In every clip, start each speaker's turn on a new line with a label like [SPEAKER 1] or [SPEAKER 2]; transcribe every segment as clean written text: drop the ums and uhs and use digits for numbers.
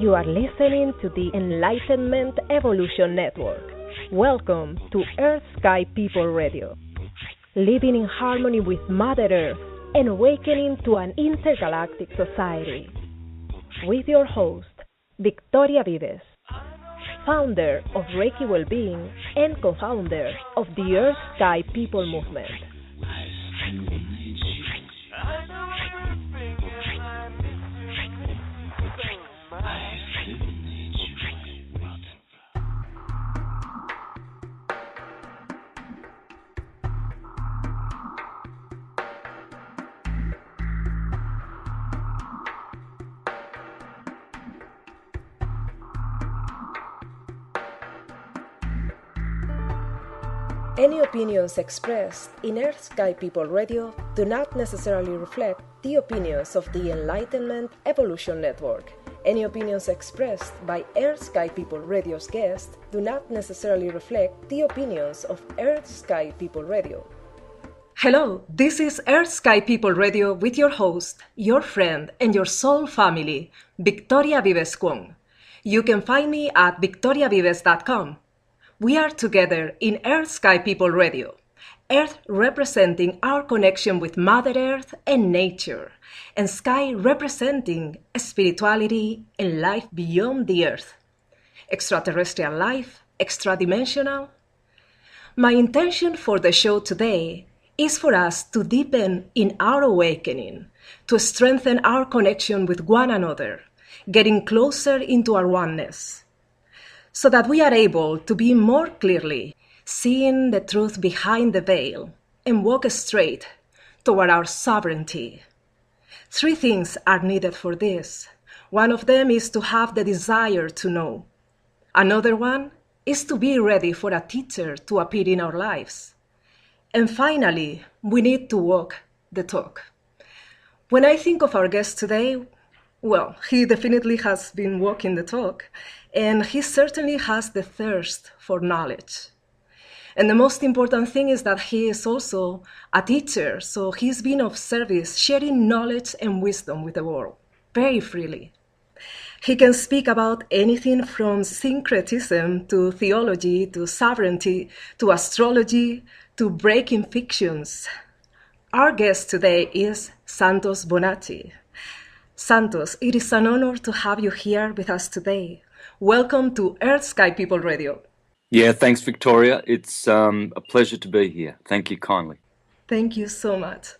[SPEAKER 1] You are listening to the Enlightenment Evolution Network. Welcome to Earth Sky People Radio. Living in harmony with Mother Earth and awakening to an intergalactic society. With your host, Victoria Vives, founder of Reiki Wellbeing and co-founder of the Earth Sky People Movement. Any opinions expressed in Earth Sky People Radio do not necessarily reflect the opinions of the Enlightenment Evolution Network. Any opinions expressed by Earth Sky People Radio's guests do not necessarily reflect the opinions of Earth Sky People Radio. Hello, this is Earth Sky People Radio with your host, your friend, and your soul family, Victoria Vives Kwong. You can find me at victoriavives.com. We are together in Earth Sky People Radio, Earth representing our connection with Mother Earth and nature, and Sky representing spirituality and life beyond the Earth. Extraterrestrial life, extra-dimensional. My intention for the show today is for us to deepen in our awakening, to strengthen our connection with one another, getting closer into our oneness, so that we are able to be more clearly seeing the truth behind the veil and walk straight toward our sovereignty. 3 things are needed for this. One of them is to have the desire to know. Another one is to be ready for a teacher to appear in our lives. And finally, we need to walk the talk. When I think of our guest today, well, he definitely has been walking the talk, and he certainly has the thirst for knowledge. And the most important thing is that he is also a teacher, so he's been of service, sharing knowledge and wisdom with the world, very freely. He can speak about anything from syncretism to theology to sovereignty to astrology to breaking fictions. Our guest today is Santos BONACCI. Santos, it is an honor to have you here with us today. Welcome to Earth Sky People Radio.
[SPEAKER 2] Yeah, thanks, Victoria. It's a pleasure to be here. Thank you kindly.
[SPEAKER 1] Thank you so much.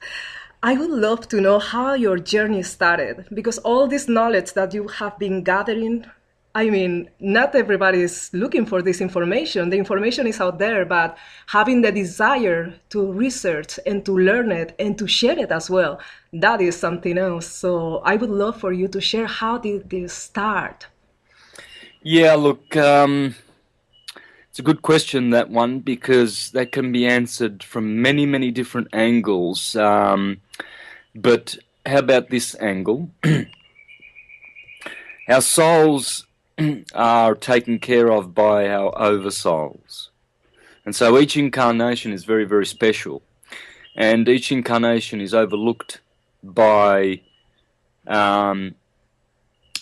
[SPEAKER 1] I would love to know how your journey started, because all this knowledge that you have been gathering, I mean, not everybody is looking for this information. The information is out there, but having the desire to research and to learn it and to share it as well, that is something else. So I would love for you to share, how did this start?
[SPEAKER 2] Yeah, look, it's a good question, that one, because that can be answered from many, many different angles. But how about this angle? Our souls are taken care of by our oversouls. And so each incarnation is very, very special. And each incarnation is overlooked by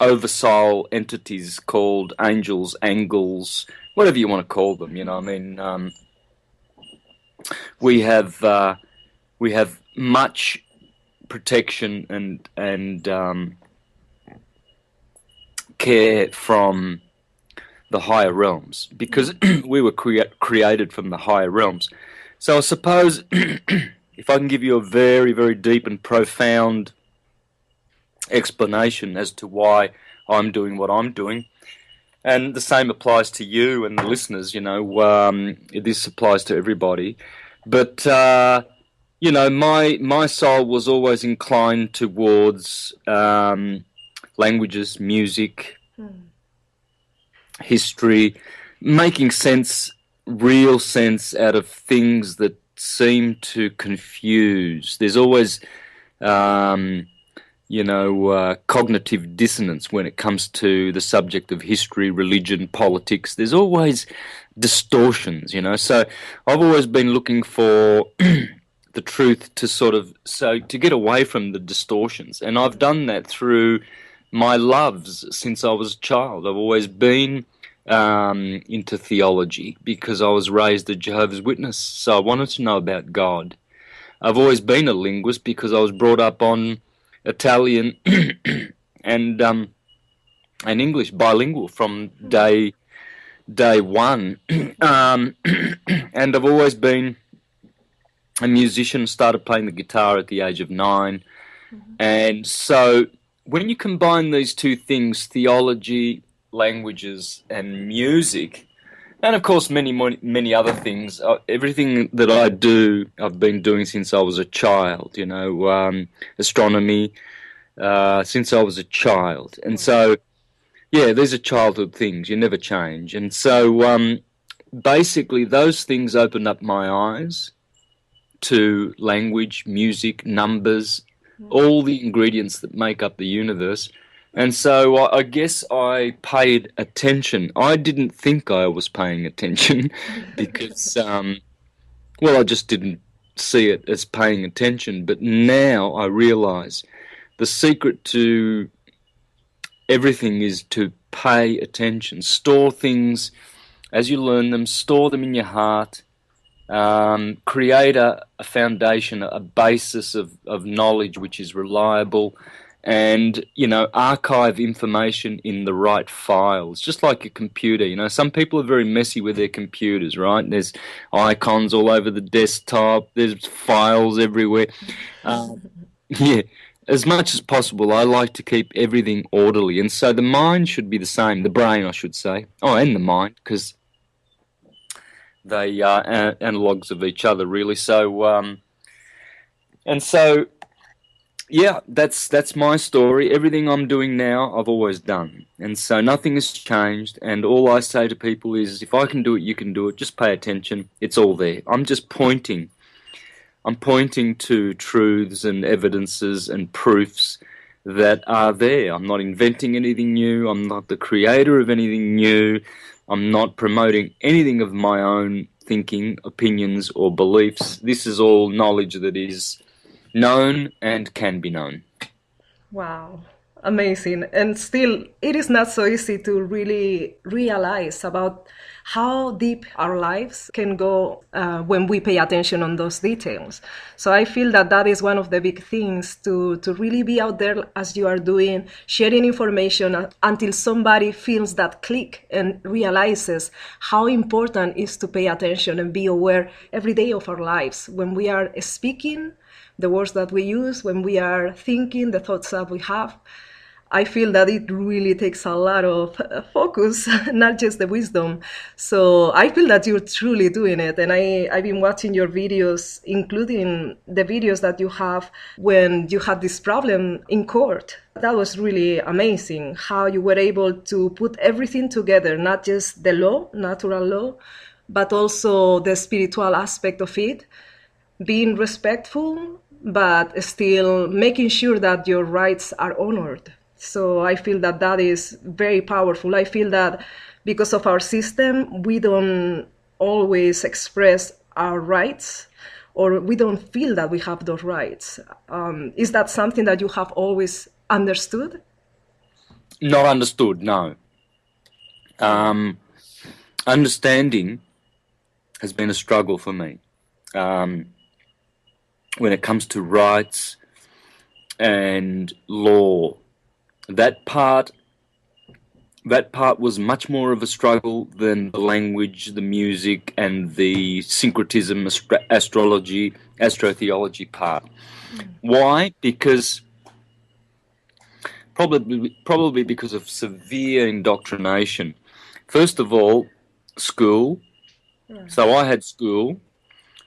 [SPEAKER 2] oversoul entities called angels, angles, whatever you want to call them. You know, I mean, we have much protection and care from the higher realms, because we were created from the higher realms. So I suppose if I can give you a very, very deep and profound explanation as to why I'm doing what I'm doing, and the same applies to you and the listeners, you know, this applies to everybody. But, you know, my soul was always inclined towards languages, music, history, making sense, real sense out of things that seem to confuse. There's always, cognitive dissonance when it comes to the subject of history, religion, politics. There's always distortions, you know. So I've always been looking for the truth to to get away from the distortions. And I've done that through my loves since I was a child. I've always been into theology because I was raised a Jehovah's Witness, so I wanted to know about God. I've always been a linguist because I was brought up on Italian and English, bilingual from day one. And I've always been a musician, started playing the guitar at the age of 9. And so when you combine these two things, theology, languages, and music, and of course many other things, everything that I do, I've been doing since I was a child, astronomy, since I was a child. And so, yeah, these are childhood things, you never change. And so basically those things opened up my eyes to language, music, numbers, all the ingredients that make up the universe. And so I guess I paid attention. I didn't think I was paying attention because, I just didn't see it as paying attention. But now I realize the secret to everything is to pay attention. Store things as you learn them, store them in your heart. Create a foundation, a basis of knowledge which is reliable, and, archive information in the right files, just like a computer. Some people are very messy with their computers, right? There's icons all over the desktop, there's files everywhere. Yeah, as much as possible, I like to keep everything orderly, and so the mind should be the same, the brain, I should say. And the mind, because they are analogues of each other, really. So, that's my story. Everything I'm doing now, I've always done, and so nothing has changed. And all I say to people is, if I can do it, you can do it. Just pay attention. It's all there. I'm pointing to truths and evidences and proofs that are there. I'm not inventing anything new. I'm not the creator of anything new. I'm not promoting anything of my own thinking, opinions, or beliefs. This is all knowledge that is known and can be known.
[SPEAKER 1] Wow, amazing. And still, it is not so easy to really realize about how deep our lives can go when we pay attention on those details. So I feel that is one of the big things, to really be out there as you are doing, sharing information until somebody feels that click and realizes how important it is to pay attention and be aware every day of our lives. When we are speaking, the words that we use, when we are thinking, the thoughts that we have, I feel that it really takes a lot of focus, not just the wisdom. So I feel that you're truly doing it. And I've been watching your videos, including the videos that you have when you had this problem in court. That was really amazing, how you were able to put everything together, not just the law, natural law, but also the spiritual aspect of it, being respectful, but still making sure that your rights are honored. So I feel that is very powerful. I feel that because of our system, we don't always express our rights, or we don't feel that we have those rights. Is that something that you have always understood?
[SPEAKER 2] Not understood, no. Understanding has been a struggle for me. When it comes to rights and law, that part was much more of a struggle than the language, the music, and the syncretism, astrology, astrotheology part. Why? Because probably because of severe indoctrination. First of all, school. So I had school,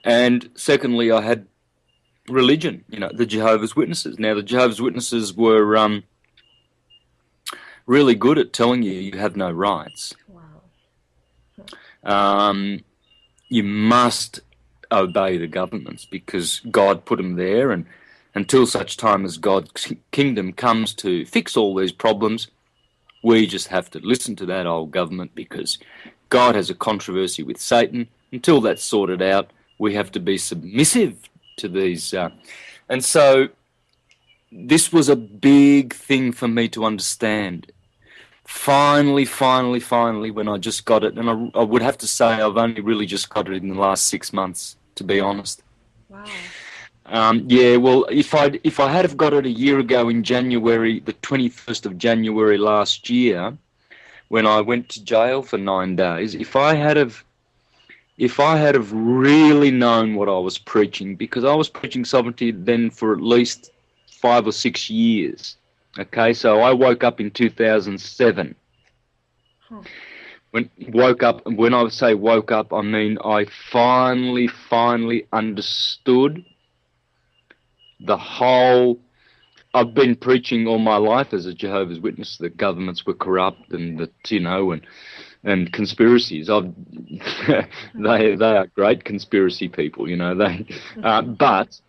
[SPEAKER 2] and secondly, I had religion. The Jehovah's Witnesses. Now, the Jehovah's Witnesses were really good at telling you have no rights.
[SPEAKER 1] Wow.
[SPEAKER 2] You must obey the governments because God put them there, and until such time as God's kingdom comes to fix all these problems, we just have to listen to that old government because God has a controversy with Satan. Until that's sorted out, we have to be submissive to these. And so this was a big thing for me to understand. Finally, when I just got it, and I would have to say I've only really just got it in the last 6 months, to be honest.
[SPEAKER 1] Wow.
[SPEAKER 2] Yeah, well, if I had have got it a year ago in January, the 21st of January last year, when I went to jail for 9 days, if I had have really known what I was preaching, because I was preaching sovereignty then for at least 5 or 6 years. Okay, so I woke up in 2007.
[SPEAKER 1] Huh.
[SPEAKER 2] When I say woke up, I mean I finally understood the whole. I've been preaching all my life as a Jehovah's Witness that governments were corrupt and that, you know, and conspiracies. They are great conspiracy people, you know. But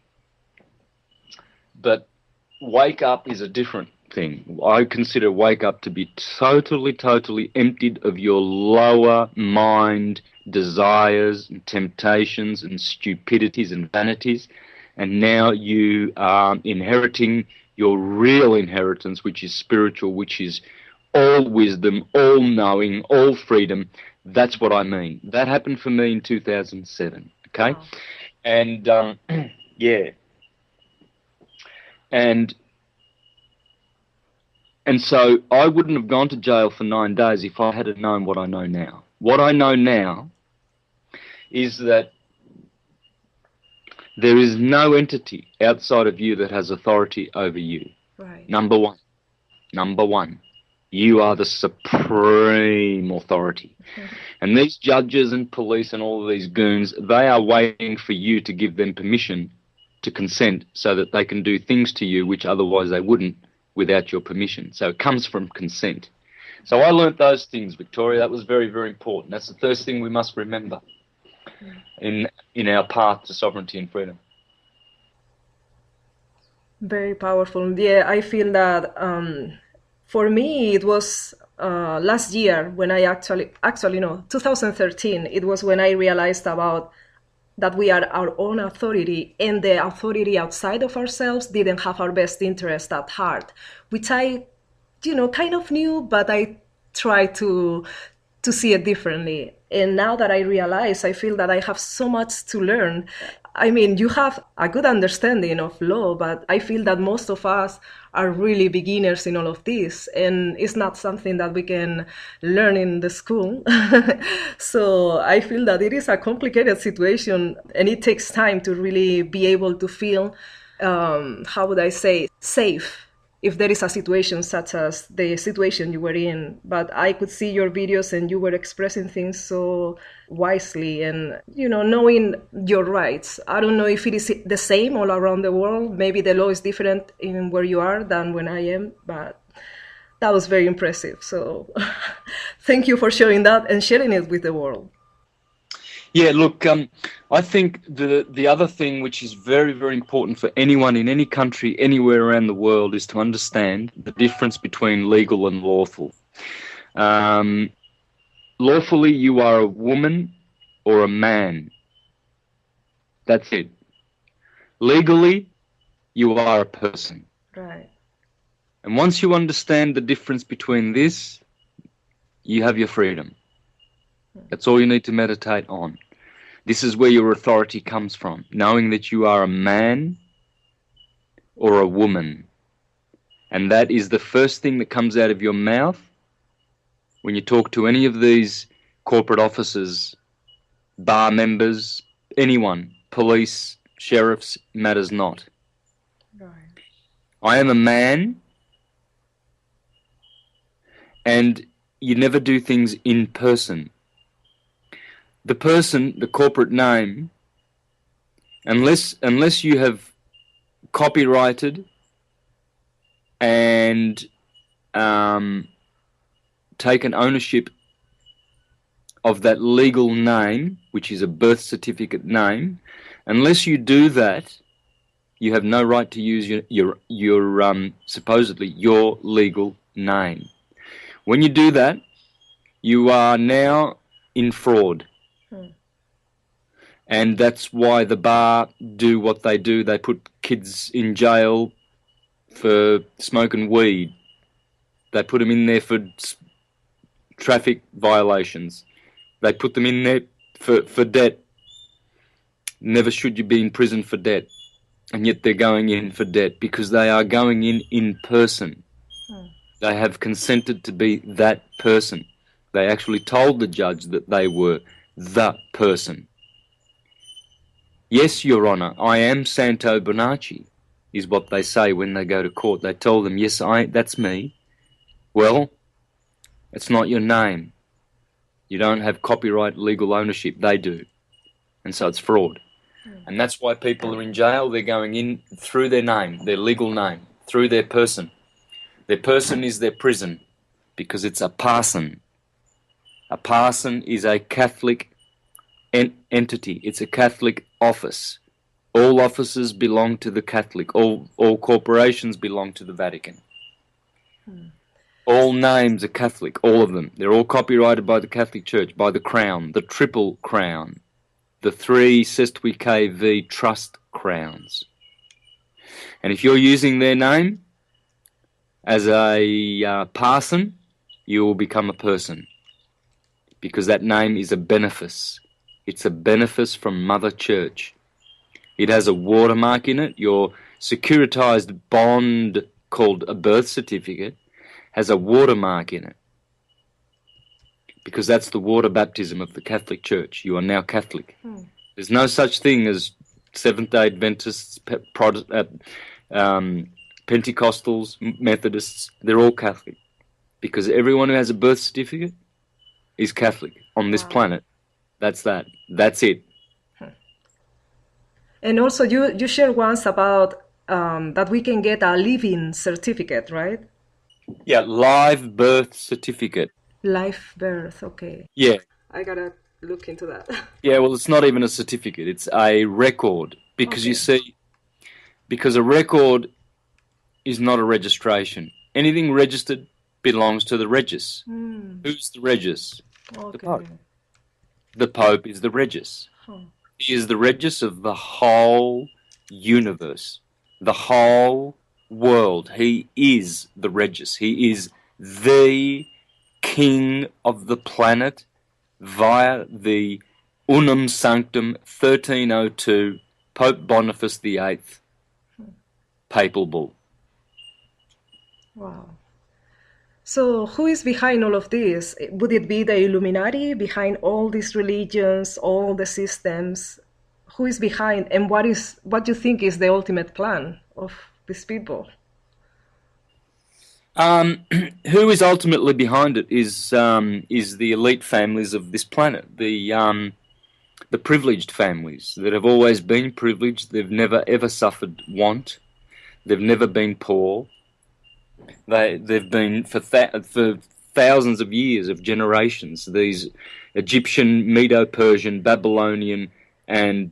[SPEAKER 2] wake up is a different thing. I consider wake up to be totally emptied of your lower mind desires and temptations and stupidities and vanities, and now you are inheriting your real inheritance, which is spiritual, which is all wisdom, all knowing, all freedom. That's what I mean. That happened for me in 2007. Okay,
[SPEAKER 1] Wow.
[SPEAKER 2] and yeah. And so I wouldn't have gone to jail for 9 days if I had known what I know now. What I know now is that there is no entity outside of you that has authority over you.
[SPEAKER 1] Right.
[SPEAKER 2] Number one, you are the supreme authority. And these judges and police and all of these goons, they are waiting for you to give them permission to consent so that they can do things to you which otherwise they wouldn't without your permission. So it comes from consent. So I learnt those things, Victoria. That was very, very important. That's the first thing we must remember in our path to sovereignty and freedom.
[SPEAKER 1] Very powerful. Yeah, I feel that for me it was last year when I actually no, 2013. It was when I realized about that we are our own authority, and the authority outside of ourselves didn't have our best interest at heart, which I, kind of knew, but I tried to see it differently. And now that I realize, I feel that I have so much to learn. I mean, you have a good understanding of law, but I feel that most of us are really beginners in all of this, and it's not something that we can learn in the school. So I feel that it is a complicated situation, and it takes time to really be able to feel, how would I say, safe if there is a situation such as the situation you were in. But I could see your videos and you were expressing things so wisely and, knowing your rights. I don't know if it is the same all around the world. Maybe the law is different in where you are than when I am, but that was very impressive. So thank you for showing that and sharing it with the world.
[SPEAKER 2] Yeah, look, I think the other thing which is very, very important for anyone in any country, anywhere around the world, is to understand the difference between legal and lawful. Lawfully, you are a woman or a man. That's it. Legally, you are a person.
[SPEAKER 1] Right.
[SPEAKER 2] And once you understand the difference between this, you have your freedom. That's all you need to meditate on. This is where your authority comes from, knowing that you are a man or a woman. And that is the first thing that comes out of your mouth when you talk to any of these corporate officers, bar members, anyone, police, sheriffs, matters not.
[SPEAKER 1] Right.
[SPEAKER 2] I am a man, and you never do things in person. The person, the corporate name, unless you have copyrighted and taken ownership of that legal name, which is a birth certificate name, unless you do that, you have no right to use your supposedly your legal name. When you do that, you are now in fraud. And that's why the bar do what they do. They put kids in jail for smoking weed. They put them in there for traffic violations. They put them in there for debt. Never should you be in prison for debt. And yet they're going in for debt because they are going in person. They have consented to be that person. They actually told the judge that they were the person. Yes, Your Honour, I am Santo BONACCI, is what they say when they go to court. They tell them, yes, that's me. Well, it's not your name. You don't have copyright legal ownership. They do. And so it's fraud. And that's why people are in jail. They're going in through their name, their legal name, through their person. Their person is their prison because it's a parson. A parson is a Catholic entity. It's a Catholic office. All offices belong to the Catholic. All corporations belong to the Vatican. All names are Catholic, all of them. They're all copyrighted by the Catholic Church, by the Crown, the Triple Crown, the 3 Sestui V Trust Crowns. And if you're using their name as a parson, you will become a person, because that name is a benefice. It's a benefice from Mother Church. It has a watermark in it. Your securitized bond, called a birth certificate, has a watermark in it, because that's the water baptism of the Catholic Church. You are now Catholic. There's no such thing as Seventh-day Adventists, Pentecostals, Methodists. They're all Catholic, because everyone who has a birth certificate is Catholic on this planet. That's that. That's it.
[SPEAKER 1] And also, you shared once about that we can get a living certificate, right?
[SPEAKER 2] Yeah, live birth certificate.
[SPEAKER 1] Live birth, okay.
[SPEAKER 2] Yeah.
[SPEAKER 1] I gotta look into that.
[SPEAKER 2] Yeah, well, it's not even a certificate. It's a record. Because you see, because a record is not a registration. Anything registered belongs to the Regis. Who's the Regis? The Pope. The Pope is the Regis. He is the Regis of the whole universe, the whole world. He is the Regis. He is the king of the planet via the Unum Sanctum 1302 Pope Boniface VIII papal bull.
[SPEAKER 1] Wow. So who is behind all of this? Would it be the Illuminati behind all these religions, all the systems? Who is behind, and what do you think is the ultimate plan of these people?
[SPEAKER 2] Who is ultimately behind it is the elite families of this planet, the privileged families that have always been privileged. They've never ever suffered want. They've never been poor. They've been for thousands of years, of generations. These Egyptian, Medo-Persian, Babylonian, and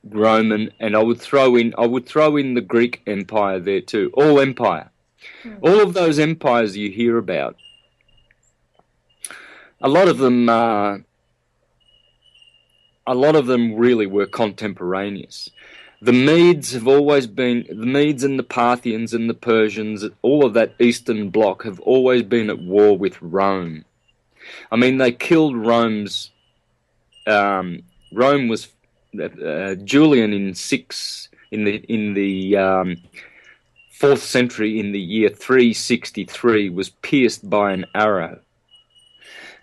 [SPEAKER 2] Roman, and I would throw in the Greek Empire there too. All empire, all of those empires you hear about. A lot of them really were contemporaneous. The Medes have always been, the Medes and the Parthians and the Persians, all of that Eastern Bloc have always been at war with Rome. I mean, they killed Rome was, Julian in the 4th century, in the year 363, was pierced by an arrow.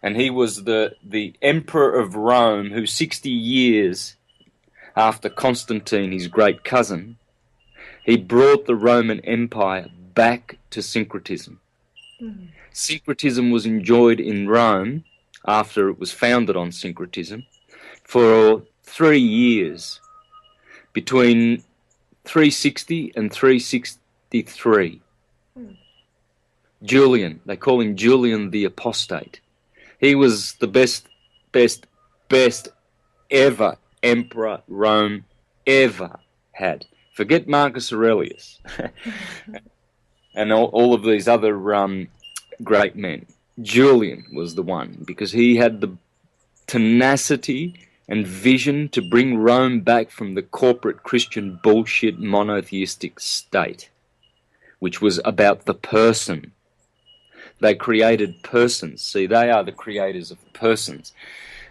[SPEAKER 2] And he was the emperor of Rome, who 60 years after Constantine, his great cousin, he brought the Roman Empire back to syncretism. Syncretism was enjoyed in Rome after it was founded on syncretism for 3 years, between 360 and 363. Julian, they call him Julian the Apostate. He was the best ever emperor Rome ever had. Forget Marcus Aurelius and all of these other great men. Julian was the one, because he had the tenacity and vision to bring Rome back from the corporate Christian bullshit monotheistic state, which was about the person. They created persons. See, they are the creators of persons.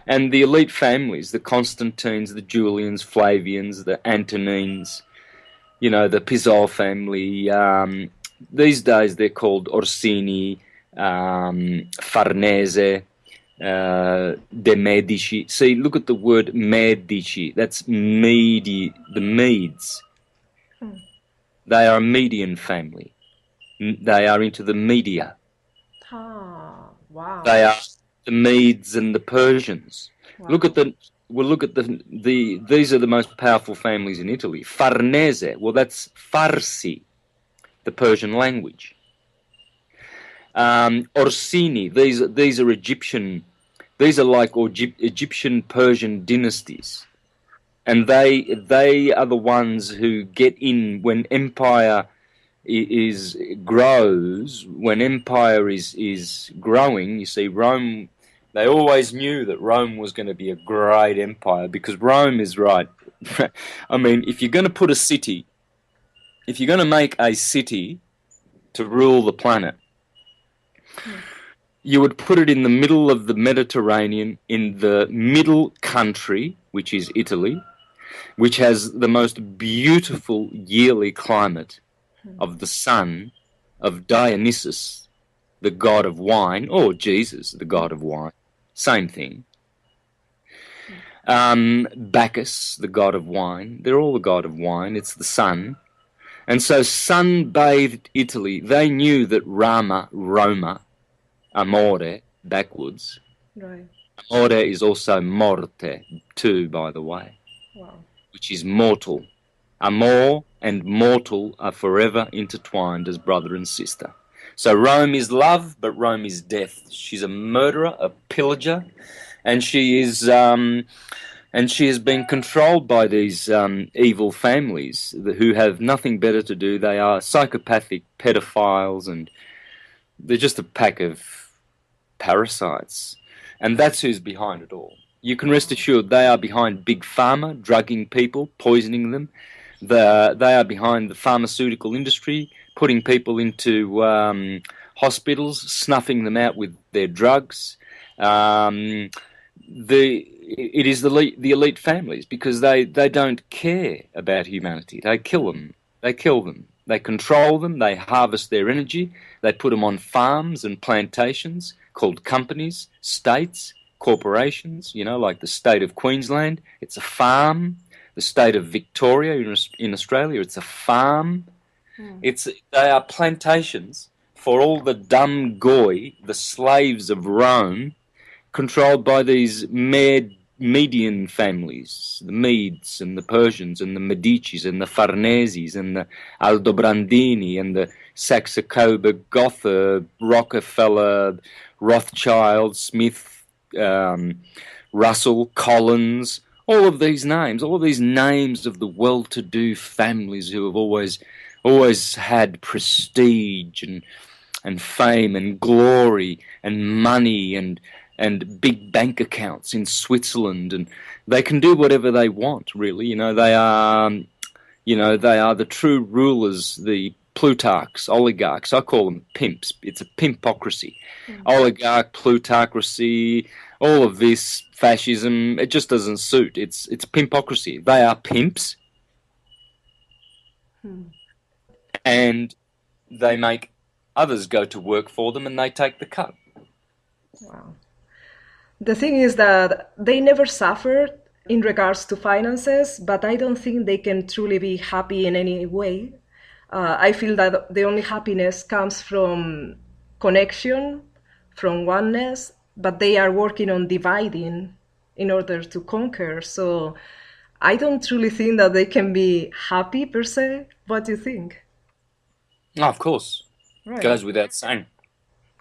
[SPEAKER 2] And the elite families, the Constantines, the Julians, Flavians, the Antonines, you know, the Pisol family, these days they're called Orsini, Farnese, de Medici. See, look at the word Medici. That's the Medes. They are a Median family. They are into the media.
[SPEAKER 1] Ah, wow.
[SPEAKER 2] They are the Medes and the Persians.
[SPEAKER 1] Wow.
[SPEAKER 2] Look at these are the most powerful families in Italy. Farnese, well, that's Farsi, the Persian language. Orsini, these are Egyptian. These are like Egyptian Persian dynasties, and they are the ones who get in when empire grows. When empire is growing, you see, Rome. They always knew that Rome was going to be a great empire because Rome is right. I mean, if you're going to put a city, if you're going to make a city to rule the planet, you would put it in the middle of the Mediterranean, in the middle country, which is Italy, which has the most beautiful yearly climate of the sun, of Dionysus, the god of wine, or Jesus, the god of wine. Same thing. Bacchus, the god of wine. They're all the god of wine. It's the sun. And so sun-bathed Italy, they knew that Roma, amore, backwards.
[SPEAKER 1] Right.
[SPEAKER 2] Amore is also morte, too, by the way.
[SPEAKER 1] Wow.
[SPEAKER 2] Which is mortal. Amor and mortal are forever intertwined as brother and sister. So Rome is love, but Rome is death. She's a murderer, a pillager, and she has been controlled by these evil families who have nothing better to do. They are psychopathic pedophiles, and they're just a pack of parasites. And that's who's behind it all. You can rest assured they are behind Big Pharma, drugging people, poisoning them. They are behind the pharmaceutical industry, putting people into hospitals, snuffing them out with their drugs. It is the elite families because they don't care about humanity. They kill them. They kill them. They control them. They harvest their energy. They put them on farms and plantations called companies, states, corporations, you know, like the state of Queensland. It's a farm. The state of Victoria in Australia, it's a farm. They are plantations for all the dumb goy, the slaves of Rome, controlled by these Median families, the Medes and the Persians and the Medicis and the Farneses and the Aldobrandini and the Saxe Coburg Gotha, Rockefeller, Rothschild, Smith, Russell, Collins. All of these names of the well-to-do families who have always had prestige and fame and glory and money and big bank accounts in Switzerland, and they can do whatever they want, really. You know, they are the true rulers, the plutarchs, oligarchs. I call them pimps. It's a pimpocracy. Oligarch, plutocracy, all of this fascism, it just doesn't suit. It's pimpocracy. They are pimps, and they make others go to work for them, and they take the cut.
[SPEAKER 1] Wow. The thing is that they never suffered in regards to finances, but I don't think they can truly be happy in any way. I feel that the only happiness comes from connection, from oneness, but they are working on dividing in order to conquer. So I don't truly think that they can be happy per se. What do you think?
[SPEAKER 2] Oh, of course.
[SPEAKER 1] Right.
[SPEAKER 2] Goes without saying.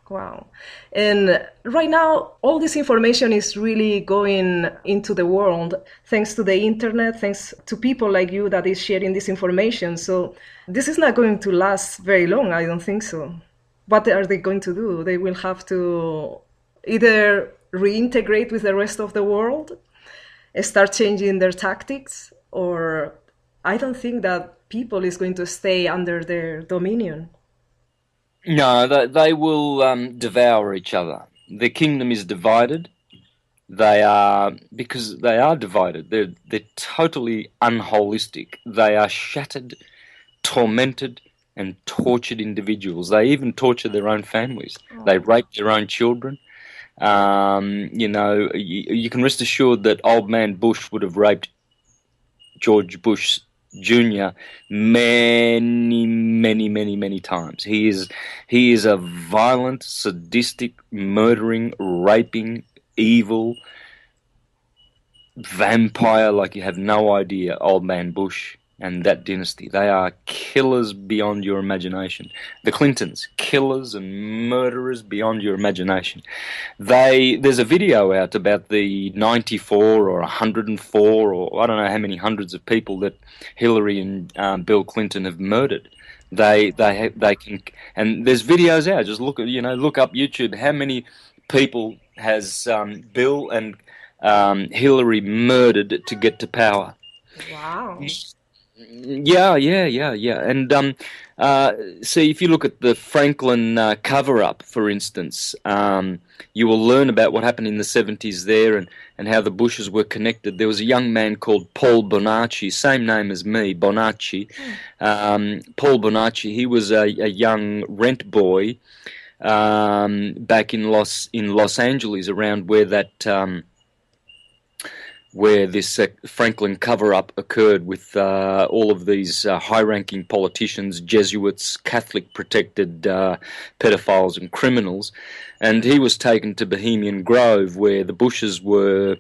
[SPEAKER 1] Wow. And right now, all this information is really going into the world thanks to the internet, thanks to people like you that is sharing this information. So this is not going to last very long, I don't think so. What are they going to do? They will have to either reintegrate with the rest of the world start changing their tactics, or I don't think that people is going to stay under their dominion.
[SPEAKER 2] No, they will devour each other. Their kingdom is divided. They are, because they are divided. They're totally unholistic. They are shattered, tormented, and tortured individuals. They even torture their own families. They rape their own children. You can rest assured that old man Bush would have raped George Bush Jr. many, many, many, many times. He is a violent, sadistic, murdering, raping, evil vampire like you have no idea, old man Bush and that dynasty. They are killers beyond your imagination. The Clintons, killers and murderers beyond your imagination. There's a video out about the 94 or 104 or I don't know how many hundreds of people that Hillary and Bill Clinton have murdered. They can, and there's videos out. Just look up YouTube. How many people has Bill and Hillary murdered to get to power?
[SPEAKER 1] Wow.
[SPEAKER 2] Yeah. And see, if you look at the Franklin cover-up, for instance, you will learn about what happened in the 70s there and how the Bushes were connected. There was a young man called Paul Bonacci, same name as me, Bonacci. Paul Bonacci, he was a young rent boy back in Los Angeles, around where that where this Franklin cover-up occurred with all of these high-ranking politicians, Jesuits, Catholic-protected pedophiles and criminals. And he was taken to Bohemian Grove, where the Bushes were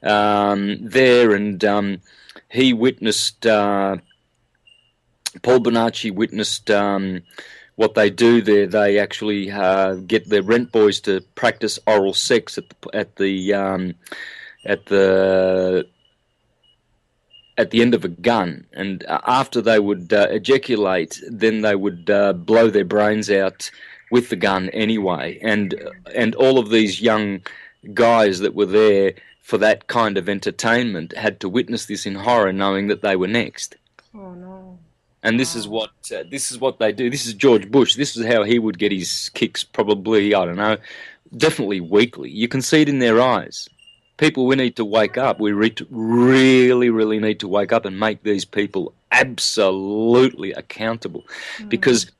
[SPEAKER 2] there, and he witnessed, Paul Bonacci witnessed what they do there. They actually get their rent boys to practice oral sex at the end of a gun, and after they would ejaculate, then they would blow their brains out with the gun anyway. And all of these young guys that were there for that kind of entertainment had to witness this in horror, knowing that they were next.
[SPEAKER 1] Oh no!
[SPEAKER 2] And this is what they do. This is George Bush. This is how he would get his kicks. Probably, I don't know, definitely weekly. You can see it in their eyes. People, we need to wake up. We really, really need to wake up and make these people absolutely accountable, because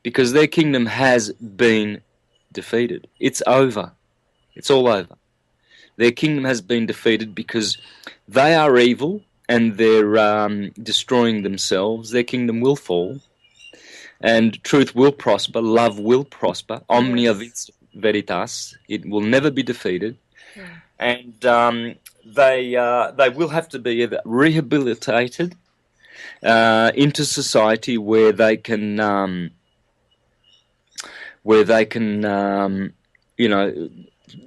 [SPEAKER 2] their kingdom has been defeated. It's over. It's all over. Their kingdom has been defeated because they are evil and they're destroying themselves. Their kingdom will fall, and truth will prosper. Love will prosper. Omnia veritas. It will never be defeated. And they will have to be either rehabilitated into society where they can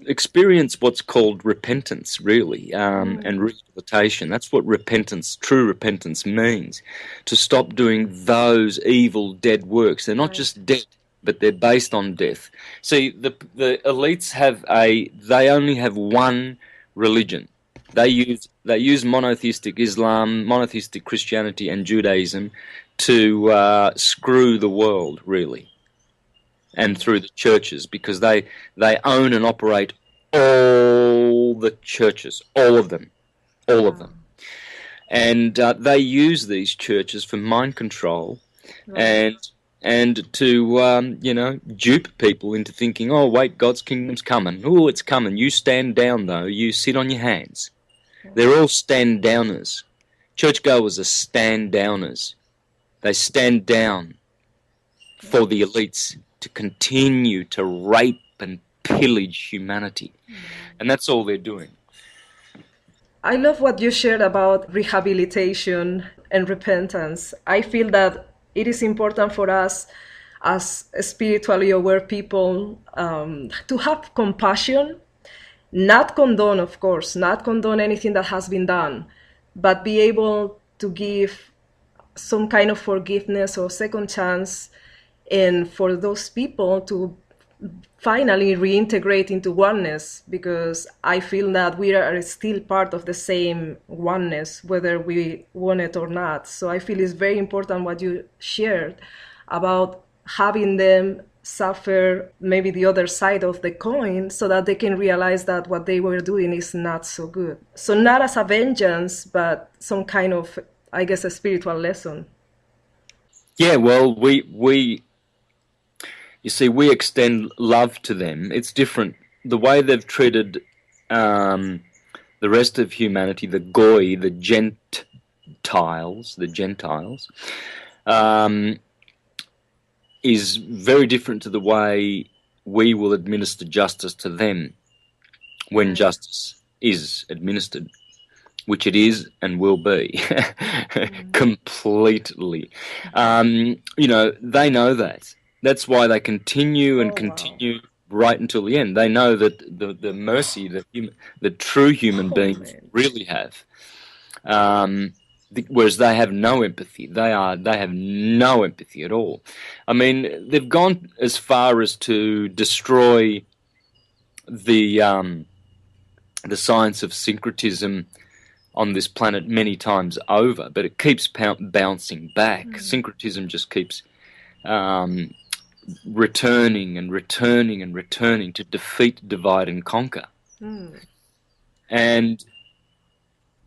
[SPEAKER 2] experience what's called repentance, really, and rehabilitation. That's what repentance, true repentance, means. To stop doing those evil, dead works. They're not just dead, but they're based on death. See, the elites they only have one religion. They use monotheistic Islam, monotheistic Christianity, and Judaism to screw the world, really, and through the churches, because they own and operate all the churches, all of them, and they use these churches for mind control and to, dupe people into thinking, oh, wait, God's kingdom's coming. Oh, it's coming. You stand down, though. You sit on your hands. They're all stand-downers. Churchgoers are stand-downers. They stand down for the elites to continue to rape and pillage humanity. And that's all they're doing.
[SPEAKER 1] I love what you shared about rehabilitation and repentance. I feel that it is important for us as spiritually aware people to have compassion, not condone, of course, not condone anything that has been done, but be able to give some kind of forgiveness or second chance, and for those people to finally reintegrate into oneness, because I feel that we are still part of the same oneness, whether we want it or not. So I feel it's very important what you shared about having them suffer maybe the other side of the coin so that they can realize that what they were doing is not so good. So not as a vengeance, but some kind of, I guess, a spiritual lesson.
[SPEAKER 2] Yeah, well, you see, we extend love to them. It's different. The way they've treated the rest of humanity, the goy, the Gentiles, is very different to the way we will administer justice to them when justice is administered, which it is and will be completely. You know, they know that. That's why they continue and continue right until the end. They know that the mercy that the true human beings really have. Whereas they have no empathy. They have no empathy at all. I mean, they've gone as far as to destroy the science of syncretism on this planet many times over, but it keeps bouncing back. Syncretism just keeps returning and returning and returning to defeat, divide, and conquer. And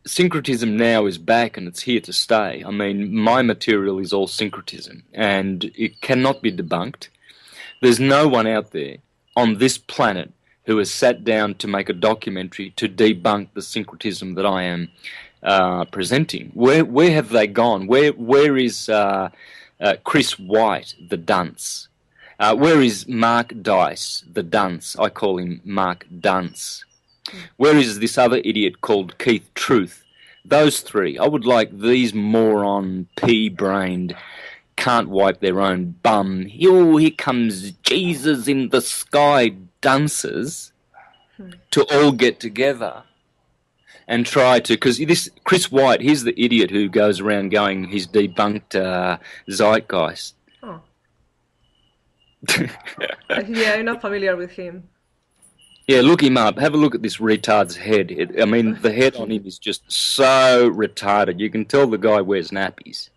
[SPEAKER 2] syncretism now is back and it's here to stay. I mean, my material is all syncretism and it cannot be debunked. There's no one out there on this planet who has sat down to make a documentary to debunk the syncretism that I am presenting. Where have they gone? Where is Chris White, the dunce? Where is Mark Dice, the dunce? I call him Mark Dunce. Where is this other idiot called Keith Truth? Those three. I would like these moron, pea-brained, can't wipe their own bum, here comes Jesus in the sky dunces, to all get together and try to, because this Chris White, he's the idiot who goes around going he's debunked zeitgeist.
[SPEAKER 1] Oh. Yeah, I'm not familiar with him.
[SPEAKER 2] Yeah, look him up. Have a look at this retard's head. I mean, the head on him is just so retarded. You can tell the guy wears nappies.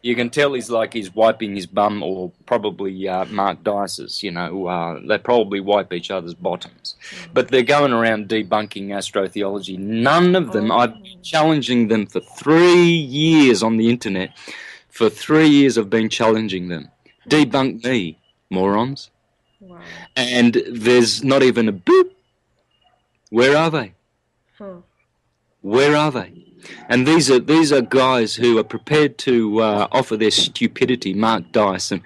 [SPEAKER 2] You can tell he's wiping his bum, or probably Mark Dice's, you know. They probably wipe each other's bottoms. But they're going around debunking astrotheology. None of them, I've been challenging them for 3 years on the internet. For 3 years I've been challenging them. Debunk me, morons.
[SPEAKER 1] Wow.
[SPEAKER 2] And there's not even a boop. Where are they? Where are they? And these are guys who are prepared to offer their stupidity. Mark Dice, and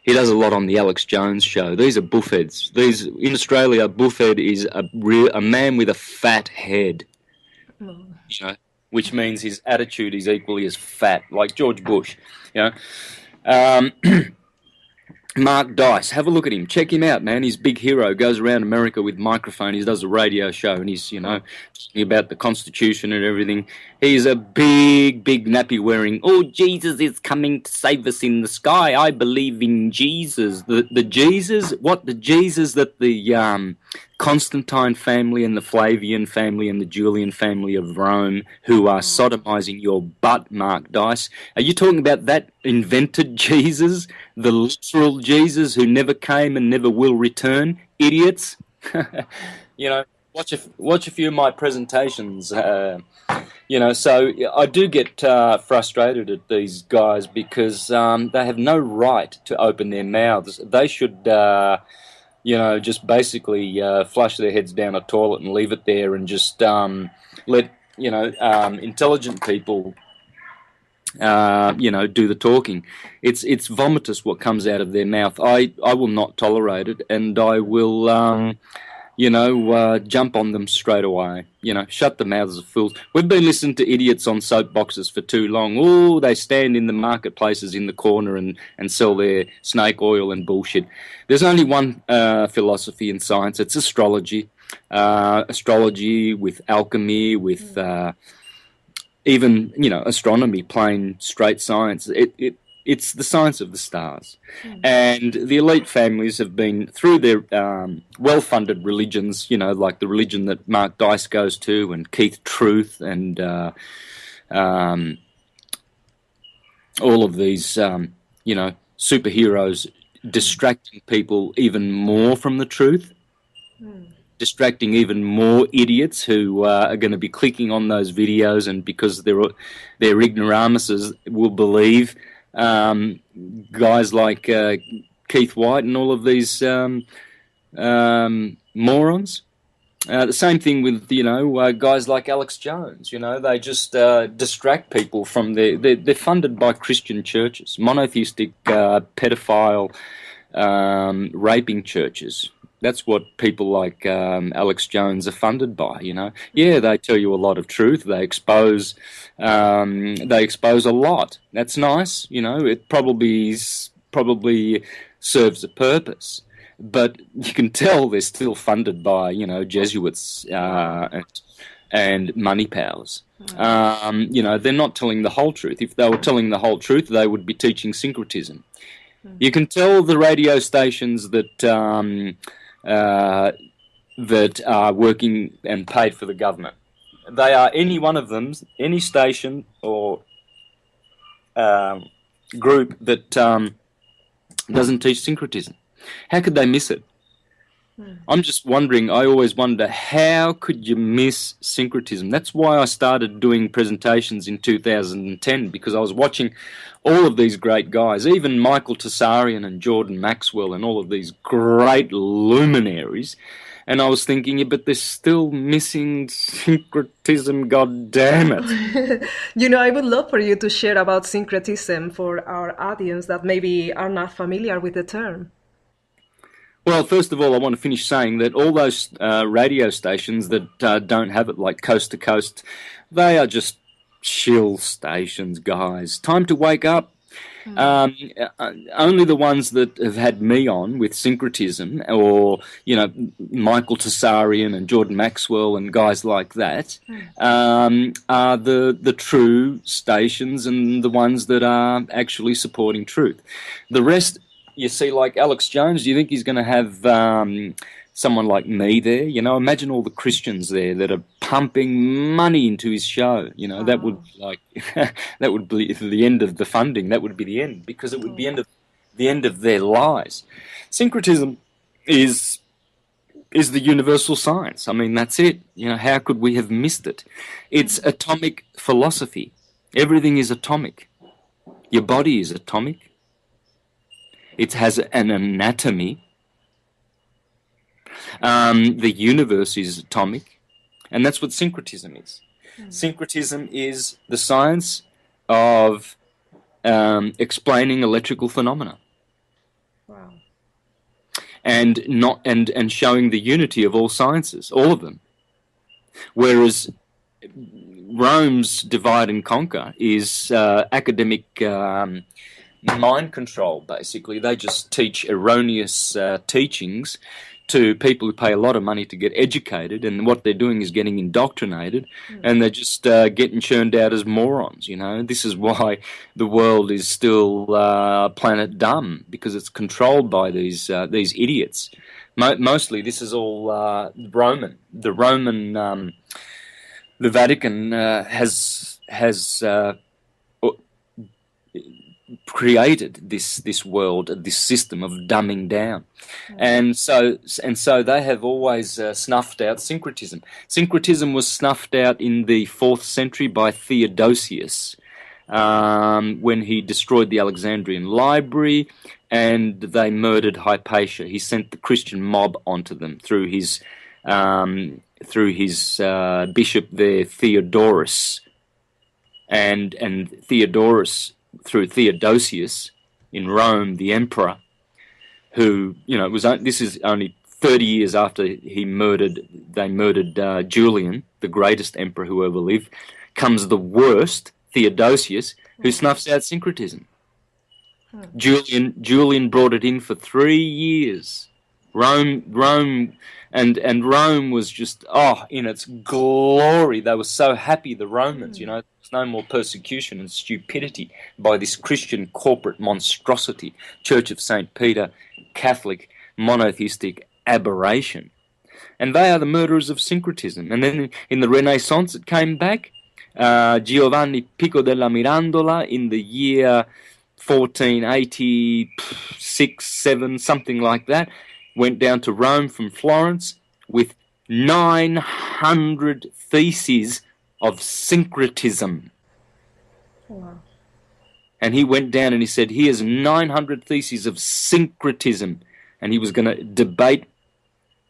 [SPEAKER 2] he does a lot on the Alex Jones show. These are buffheads. In Australia, a buffhead is a man with a fat head, you know, which means his attitude is equally as fat, like George Bush, you know. Mark Dice, have a look at him. Check him out, man. He's a big hero. Goes around America with microphone. He does a radio show, and he's, you know, talking about the Constitution and everything. He's a big nappy-wearing, oh, Jesus is coming to save us in the sky. I believe in Jesus. The Jesus? What? The Jesus that the Constantine family and the Flavian family and the Julian family of Rome, who are sodomizing your butt, Mark Dice. Are you talking about that invented Jesus? The literal Jesus who never came and never will return? Idiots. You know, watch a few of my presentations. You know, so I do get frustrated at these guys because they have no right to open their mouths. They should... you know, just basically flush their heads down a toilet and leave it there and just let, you know, intelligent people, you know, do the talking. It's vomitous what comes out of their mouth. I will not tolerate it, and I will, you know, jump on them straight away. You know, shut the mouths of fools. We've been listening to idiots on soapboxes for too long. Oh, they stand in the marketplaces in the corner and sell their snake oil and bullshit. There's only one philosophy in science. It's astrology. Astrology with alchemy, with even, you know, astronomy, plain straight science. It's the science of the stars. And the elite families have been, through their well-funded religions, you know, like the religion that Mark Dice goes to and Keith Truth and all of these, you know, superheroes distracting people even more from the truth, distracting even more idiots who are going to be clicking on those videos, and because they're ignoramuses will believe guys like Keith White and all of these morons. The same thing with, you know, guys like Alex Jones. You know, they just distract people from they're funded by Christian churches, monotheistic, pedophile, raping churches. That's what people like Alex Jones are funded by. You know, yeah, they tell you a lot of truth. They expose a lot. That's nice. You know, it probably serves a purpose. But you can tell they're still funded by, you know, Jesuits and money powers. You know, they're not telling the whole truth. If they were telling the whole truth, they would be teaching syncretism. You can tell the radio stations that are working and paid for the government. They are, any one of them, any station or group that doesn't teach syncretism. How could they miss it? I'm just wondering, I always wonder, how could you miss syncretism? That's why I started doing presentations in 2010, because I was watching all of these great guys, even Michael Tessarian and Jordan Maxwell and all of these great luminaries, and I was thinking, yeah, but they're still missing syncretism, god damn it.
[SPEAKER 1] You know, I would love for you to share about syncretism for our audience that maybe are not familiar with the term.
[SPEAKER 2] Well, first of all, I want to finish saying that all those radio stations that don't have it, like Coast to Coast, they are just shill stations, guys. Time to wake up. Only the ones that have had me on with syncretism, or, you know, Michael Tessarian and Jordan Maxwell and guys like that, are the true stations and the ones that are actually supporting truth. The rest, you see, like Alex Jones, do you think he's going to have someone like me there? You know, imagine all the Christians there that are pumping money into his show. You know, that would be like that would be the end of the funding. That would be the end, because it would be the end of their lies. Syncretism is the universal science. I mean, that's it. You know, how could we have missed it? It's atomic philosophy. Everything is atomic. Your body is atomic. It has an anatomy. The universe is atomic. And that's what syncretism is. Syncretism is the science of explaining electrical phenomena.
[SPEAKER 1] Wow.
[SPEAKER 2] And showing the unity of all sciences, all of them. Whereas Rome's divide and conquer is academic mind control, basically. They just teach erroneous teachings to people who pay a lot of money to get educated, and what they're doing is getting indoctrinated, and they're just getting churned out as morons, you know. This is why the world is still planet dumb, because it's controlled by these idiots. Mostly this is all Roman. The Vatican has created this world, this system of dumbing down, and so they have always snuffed out syncretism. Syncretism was snuffed out in the 4th century by Theodosius when he destroyed the Alexandrian library, and they murdered Hypatia. He sent the Christian mob onto them through his bishop there, Theodorus, and Theodorus, through Theodosius in Rome, the emperor, who, you know, this is only 30 years after they murdered Julian, the greatest emperor who ever lived, comes the worst, Theodosius, who snuffs out syncretism. Julian brought it in for 3 years. Rome, and Rome was just, in its glory. They were so happy, the Romans, you know. There was no more persecution and stupidity by this Christian corporate monstrosity, Church of St. Peter, Catholic, monotheistic aberration. And they are the murderers of syncretism. And then in the Renaissance it came back. Giovanni Pico della Mirandola in the year 1486, 7, something like that, went down to Rome from Florence with 900 theses of syncretism.
[SPEAKER 1] Wow.
[SPEAKER 2] And he went down and he said, here's 900 theses of syncretism. And he was going to debate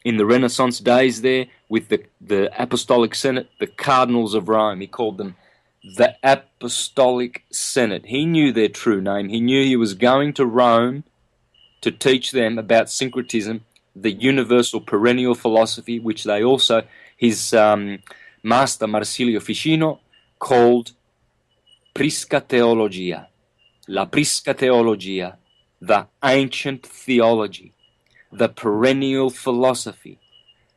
[SPEAKER 2] in the Renaissance days there with the Apostolic Senate, the Cardinals of Rome. He called them the Apostolic Senate. He knew their true name. He knew he was going to Rome to teach them about syncretism, the universal perennial philosophy, which they also, his master Marsilio Ficino, called Prisca Theologia, la Prisca Theologia, the ancient theology, the perennial philosophy,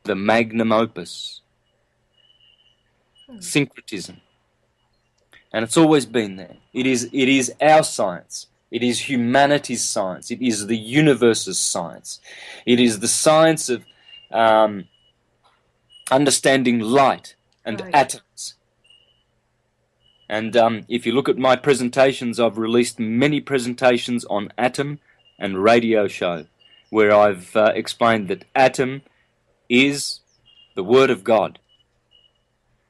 [SPEAKER 2] the magnum opus, syncretism. And it's always been there. It is our science. It is humanity's science. It is the universe's science. It is the science of understanding light and atoms. And if you look at my presentations, I've released many presentations on atom and radio show, where I've explained that atom is the Word of God.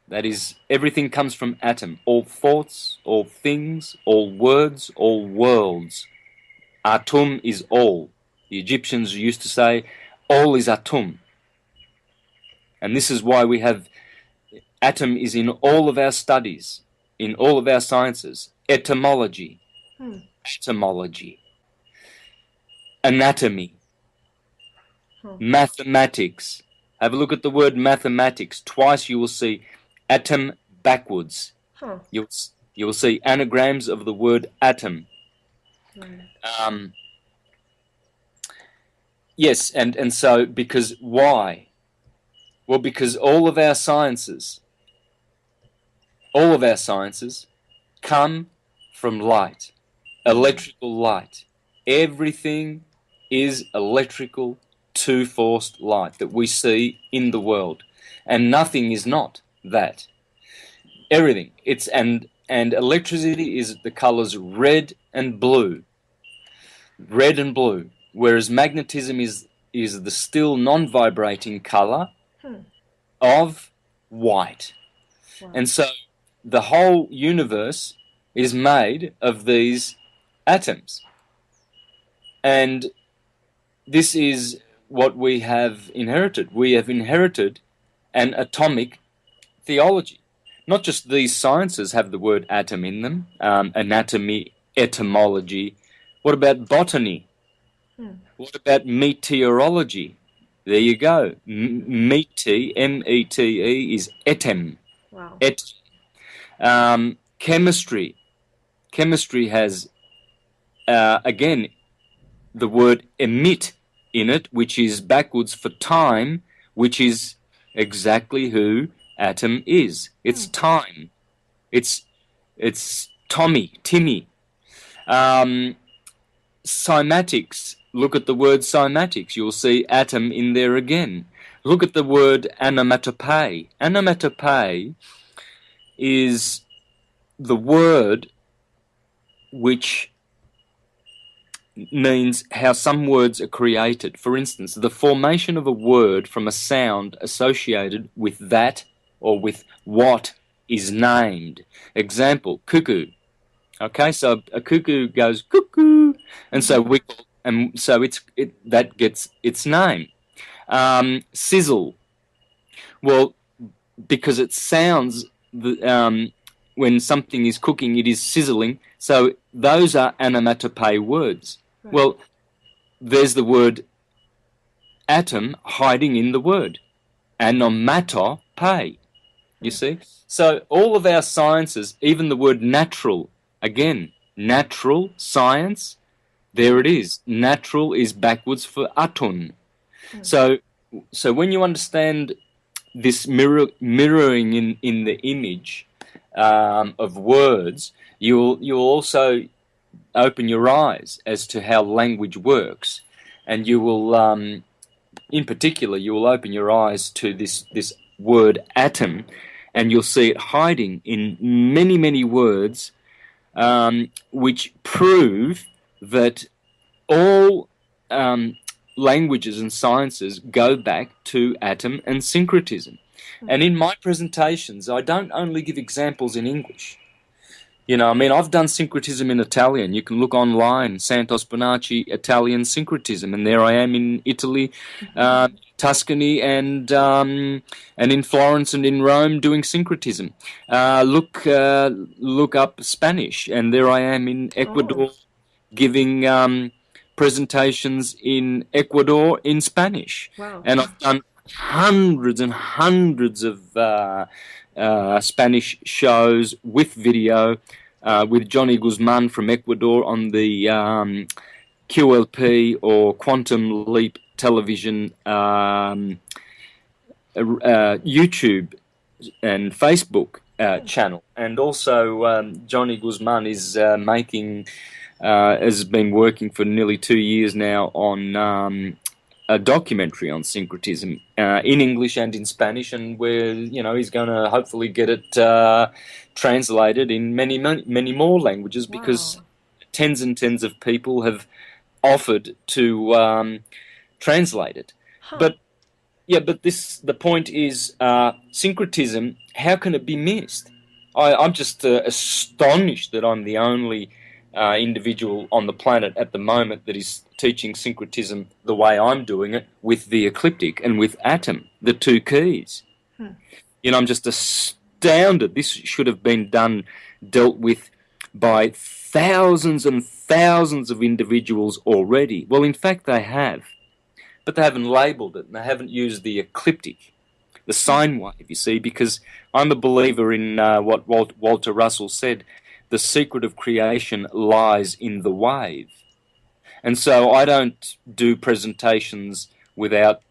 [SPEAKER 2] That is, everything comes from atom. All thoughts, all things, all words, all worlds. Atum is all. The Egyptians used to say, all is atum. And this is why we have, atom is in all of our studies, in all of our sciences. Etymology, etymology, anatomy, mathematics. Have a look at the word mathematics. Twice you will see atom backwards. You will see anagrams of the word atom. Yes, and so, because why? Well, because all of our sciences come from light, electrical light. Everything is electrical two-forced light that we see in the world, and nothing is not that. Everything. And electricity is the colors red and blue. Red and blue. Whereas magnetism is the still non-vibrating color of white. Wow. And so the whole universe is made of these atoms. And this is what we have inherited. We have inherited an atomic theology. Not just these sciences have the word atom in them, anatomy, etymology. What about botany? What about meteorology? There you go. M-E-T-E is etem.
[SPEAKER 1] Wow.
[SPEAKER 2] Chemistry. Chemistry has, again, the word emit in it, which is backwards for time, which is exactly who atom is. It's time. It's Timmy. Cymatics. Look at the word cymatics. You'll see atom in there again. Look at the word onomatopoeia. Onomatopoeia is the word which means how some words are created. For instance, the formation of a word from a sound associated with that or with what is named. Example, cuckoo. Okay, so a cuckoo goes cuckoo, and so that gets its name. Sizzle. Well, because it sounds when something is cooking, it is sizzling. So those are onomatopoeia words. Right. Well, there's the word atom hiding in the word. Onomatopoeia. You see? So all of our sciences, even the word natural, again, natural science, there it is. Natural is backwards for atun. So when you understand this mirroring in the image of words, you'll also open your eyes as to how language works, and you will, in particular, you will open your eyes to this word atom, and you'll see it hiding in many words, which prove that all languages and sciences go back to atom and syncretism. And in my presentations, I don't only give examples in English. You know, I mean, I've done syncretism in Italian. You can look online, Santos, BONACCI, Italian syncretism, and there I am in Italy, Tuscany, and in Florence and in Rome doing syncretism. Look up Spanish, and there I am in Ecuador giving presentations in Ecuador in Spanish.
[SPEAKER 1] Wow.
[SPEAKER 2] And I've done hundreds and hundreds of Spanish shows with video, with Johnny Guzman from Ecuador on the QLP or Quantum Leap television, YouTube and Facebook channel. And also Johnny Guzman is has been working for nearly 2 years now on a documentary on syncretism in English and in Spanish, and where he's going to hopefully get it translated in many more languages, because tens and tens of people have offered to translate it. But the point is, syncretism, how can it be missed? I'm just astonished that I'm the only individual on the planet at the moment that is teaching syncretism the way I'm doing it, with the ecliptic and with atom, the two keys. I'm just astounded. This should have been dealt with by thousands and thousands of individuals already. Well, in fact, they have, but they haven't labelled it, and they haven't used the ecliptic, the sine wave, you see, because I'm a believer in what Walter Russell said: the secret of creation lies in the wave. And so I don't do presentations without,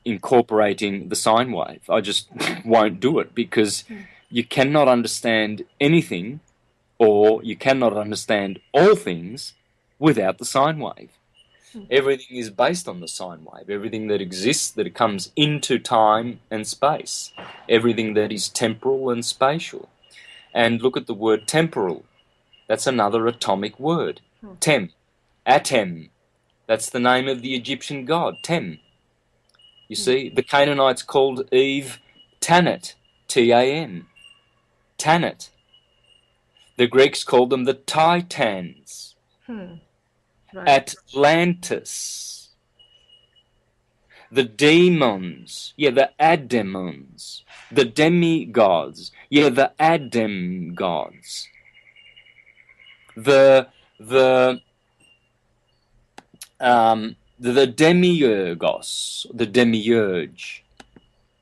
[SPEAKER 2] incorporating the sine wave. I just won't do it, because you cannot understand anything, or you cannot understand all things, without the sine wave. Everything is based on the sine wave. Everything that exists, that comes into time and space. Everything that is temporal and spatial. And look at the word temporal. That's another atomic word. Tem. Atem. That's the name of the Egyptian god, Tem. You see, the Canaanites called Eve Tanit. T-A-N. Tanit. The Greeks called them the Titans. Right. Atlantis. The demons, the ademons. The demigods, the adem gods. The demiurgos, the demiurge.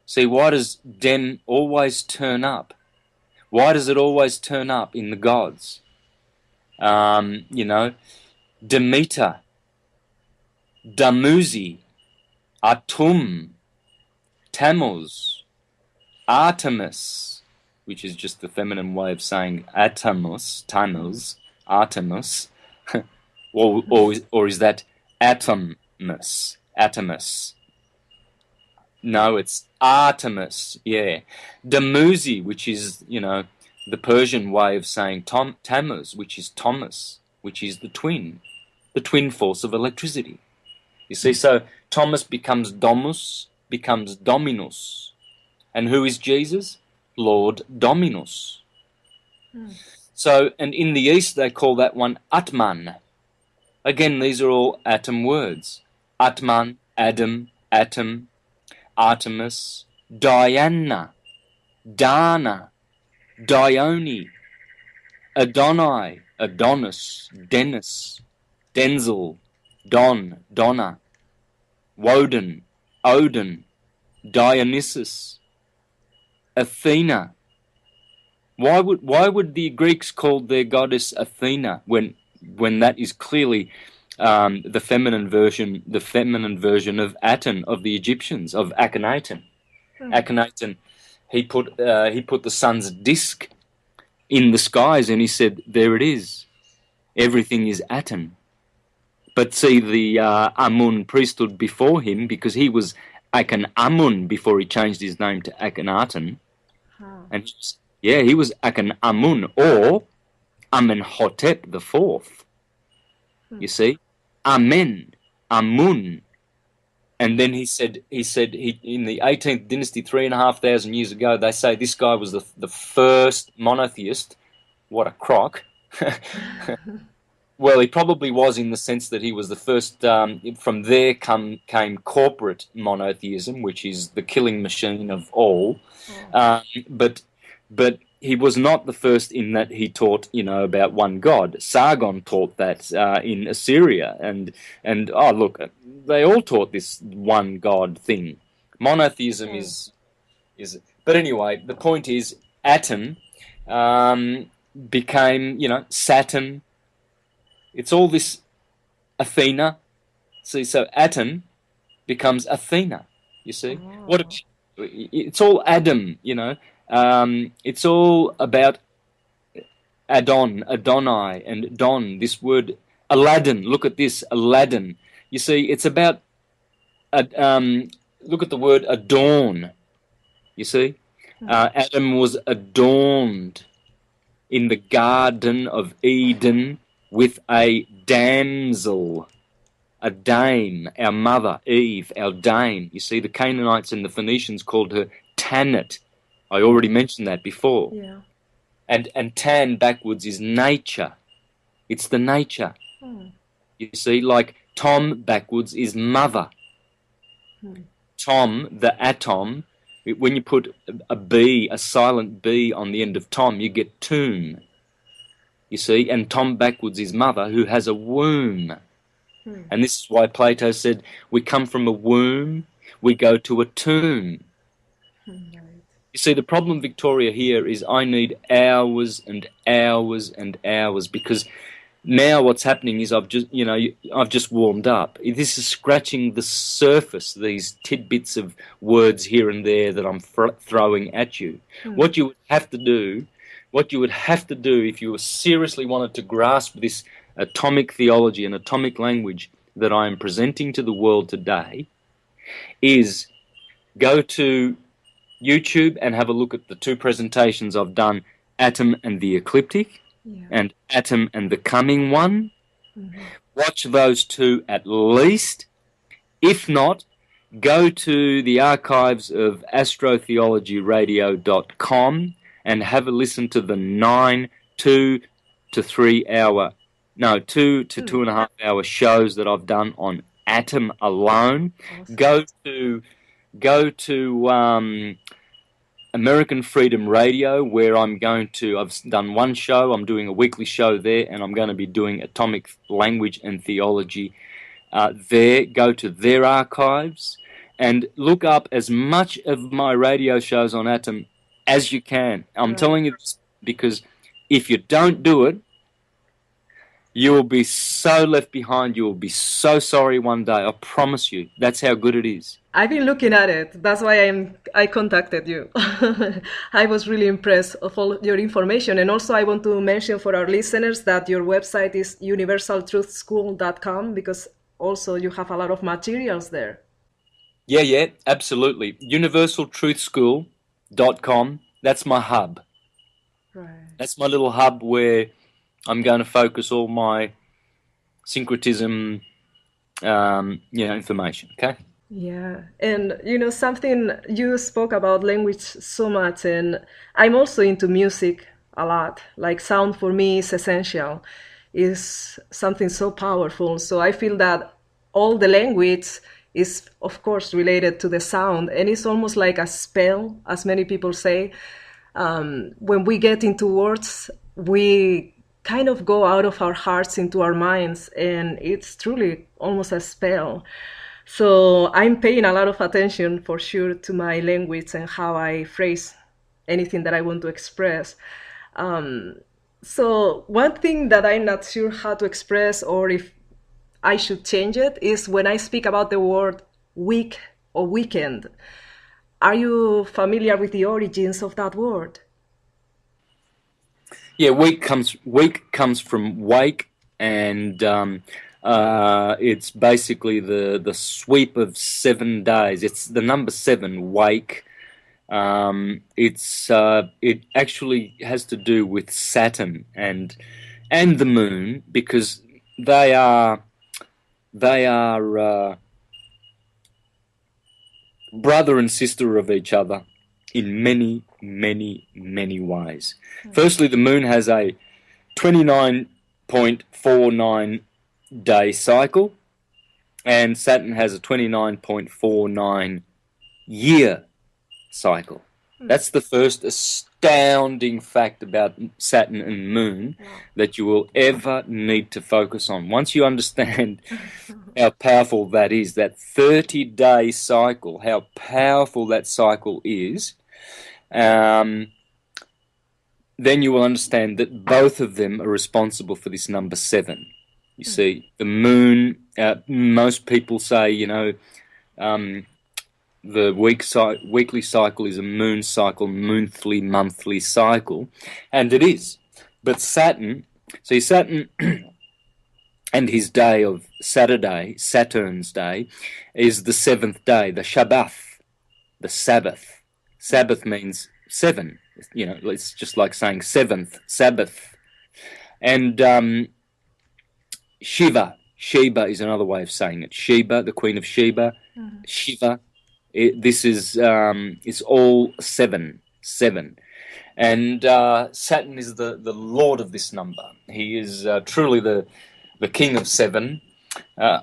[SPEAKER 2] See, why does dem always turn up? Why does it always turn up in the gods? Demeter, Damuzi, Atum, Tammuz, Artemis, which is just the feminine way of saying Atamus, Tammuz, Artemis, or is that Atomus? Atomus. No, it's Artemis, Damuzi, which is, the Persian way of saying Tammuz, which is Thomas, which is the twin force of electricity. You see, so Thomas becomes Domus, becomes Dominus. And who is Jesus? Lord Dominus. So, and in the East they call that one Atman. Again, these are all atom words. Atman, Adam, Atom, Artemis, Diana, Dana, Dione, Adonai, Adonis, Dennis, Denzel, Don, Donna, Woden, Odin, Dionysus, Athena. Why would the Greeks call their goddess Athena when that is clearly the feminine version of Aten, of the Egyptians, of Akhenaten. Akhenaten, he put the sun's disk in the skies, and he said, "There it is. Everything is Aten." But see, the Amun priesthood before him, because he was Amun before he changed his name to Akhenaten, and he was Amun or Amenhotep the Fourth. You see, Amen, Amun. And then he said in the 18th dynasty, 3,500 years ago, they say this guy was the first monotheist. What a crock. Well, he probably was, in the sense that he was the first. From there came corporate monotheism, which is the killing machine of all. But he was not the first in that he taught, about one God. Sargon taught that in Assyria, and look, they all taught this one God thing. Monotheism is. But anyway, the point is, Aten became, Saturn. It's all this Athena. See, so Aten becomes Athena. You see, it's all Adam. It's all about Adonai, and Don. This word Aladdin. Look at this, Aladdin. You see, it's about. Look at the word adorn. You see, Adam was adorned in the Garden of Eden with a damsel, a dame, our mother, Eve, our dame. You see, the Canaanites and the Phoenicians called her Tanit. I already mentioned that before. Yeah. And Tan backwards is nature. It's the nature. You see, like Tom backwards is mother. Tom, the atom, when you put a B, a silent B on the end of Tom, you get tomb. You see, and Tom backwards is mother, who has a womb. And this is why Plato said, we come from a womb, we go to a tomb. You see, the problem, Victoria, here is I need hours and hours and hours, because now what's happening is I've just warmed up. This is scratching the surface, these tidbits of words here and there that I'm throwing at you. What you would have to do if you seriously wanted to grasp this atomic theology and atomic language that I am presenting to the world today is go to YouTube and have a look at the two presentations I've done, Atom and the Ecliptic, and Atom and the Coming One. Watch those two at least. If not, go to the archives of astrotheologyradio.com and have a listen to the 2 to 2.5 hour shows that I've done on Atom alone. Awesome. Go to American Freedom Radio, where I've done one show, I'm doing a weekly show there, and I'm going to be doing atomic language and theology there. Go to their archives and look up as much of my radio shows on Atom as you can. I'm telling you this because if you don't do it, you will be so left behind. You will be so sorry one day. I promise you. That's how good it is.
[SPEAKER 1] I've been looking at it. That's why I contacted you. I was really impressed of all your information. And also I want to mention for our listeners that your website is universaltruthschool.com, because also you have a lot of materials there.
[SPEAKER 2] Yeah, absolutely. universaltruthschool.com. That's my hub. Right. That's my little hub where I'm going to focus all my syncretism, information. Okay.
[SPEAKER 1] Yeah, and something you spoke about language so much, and I'm also into music a lot. Like sound for me is essential, is something so powerful. So I feel that all the language is, of course, related to the sound, and it's almost like a spell, as many people say. When we get into words, we kind of go out of our hearts into our minds, and it's truly almost a spell. So I'm paying a lot of attention, for sure, to my language and how I phrase anything that I want to express. So one thing that I'm not sure how to express, or if I should change it is when I speak about the word week or weekend. Are you familiar with the origins of that word?
[SPEAKER 2] Yeah, week comes from wake, and it's basically the sweep of 7 days. It's the number 7, wake. It actually has to do with Saturn and the moon, because they are brother and sister of each other in many, many, many ways. Firstly, the moon has a 29.49 day cycle, and Saturn has a 29.49 year cycle. That's the first astounding fact about Saturn and Moon that you will ever need to focus on. Once you understand how powerful that is, that 30-day cycle, how powerful that cycle is, then you will understand that both of them are responsible for this number 7. You see, the moon, most people say, the weekly cycle is a moon cycle, monthly cycle, and it is. But Saturn and his day of Saturday, Saturn's day, is the 7th day, the Shabbat, the Sabbath. Sabbath means 7. It's just like saying 7th, Sabbath. And Sheba is another way of saying it. Sheba, the Queen of Sheba, Shiva. This is it's all 7, and Saturn is the lord of this number. He is truly the king of 7. I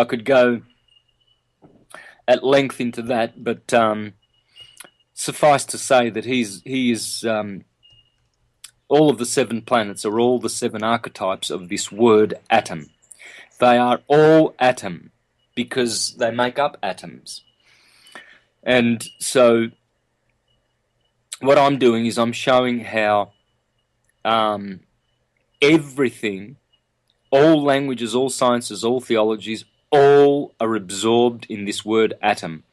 [SPEAKER 2] could go at length into that, but suffice to say that he is all of the 7 planets are all the 7 archetypes of this word atom. They are all atom because they make up atoms. And so what I'm doing is I'm showing how everything, all languages, all sciences, all theologies, all are absorbed in this word atom.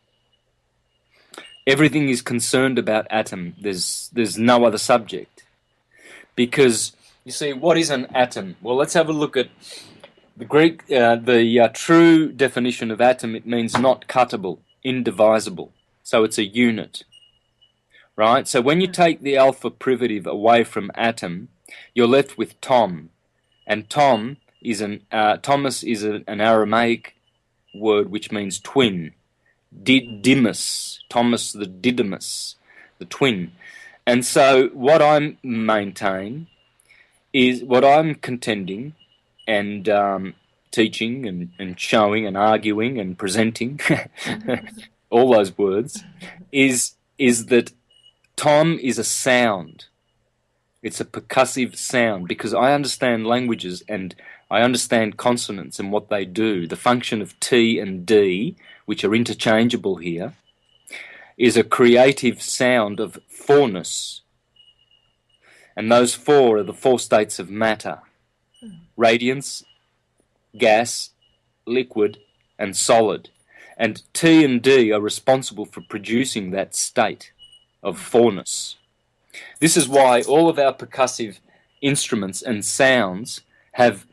[SPEAKER 2] Everything is concerned about atom. There's no other subject. Because, you see, what is an atom? Well, let's have a look at the Greek, the true definition of atom. It means not cuttable, indivisible. So it's a unit, right? So when you take the alpha privative away from atom, you're left with Tom. And Thomas is an Aramaic word which means twin. Didymus, Thomas the Didymus, the twin. And so what I'm contending and teaching and showing and arguing and presenting, all those words, is that Tom is a sound. It's a percussive sound, because I understand languages and I understand consonants and what they do. The function of T and D, which are interchangeable here, is a creative sound of fourness. And those 4 are the 4 states of matter: radiance, gas, liquid, and solid. And T and D are responsible for producing that state of fourness. This is why all of our percussive instruments and sounds have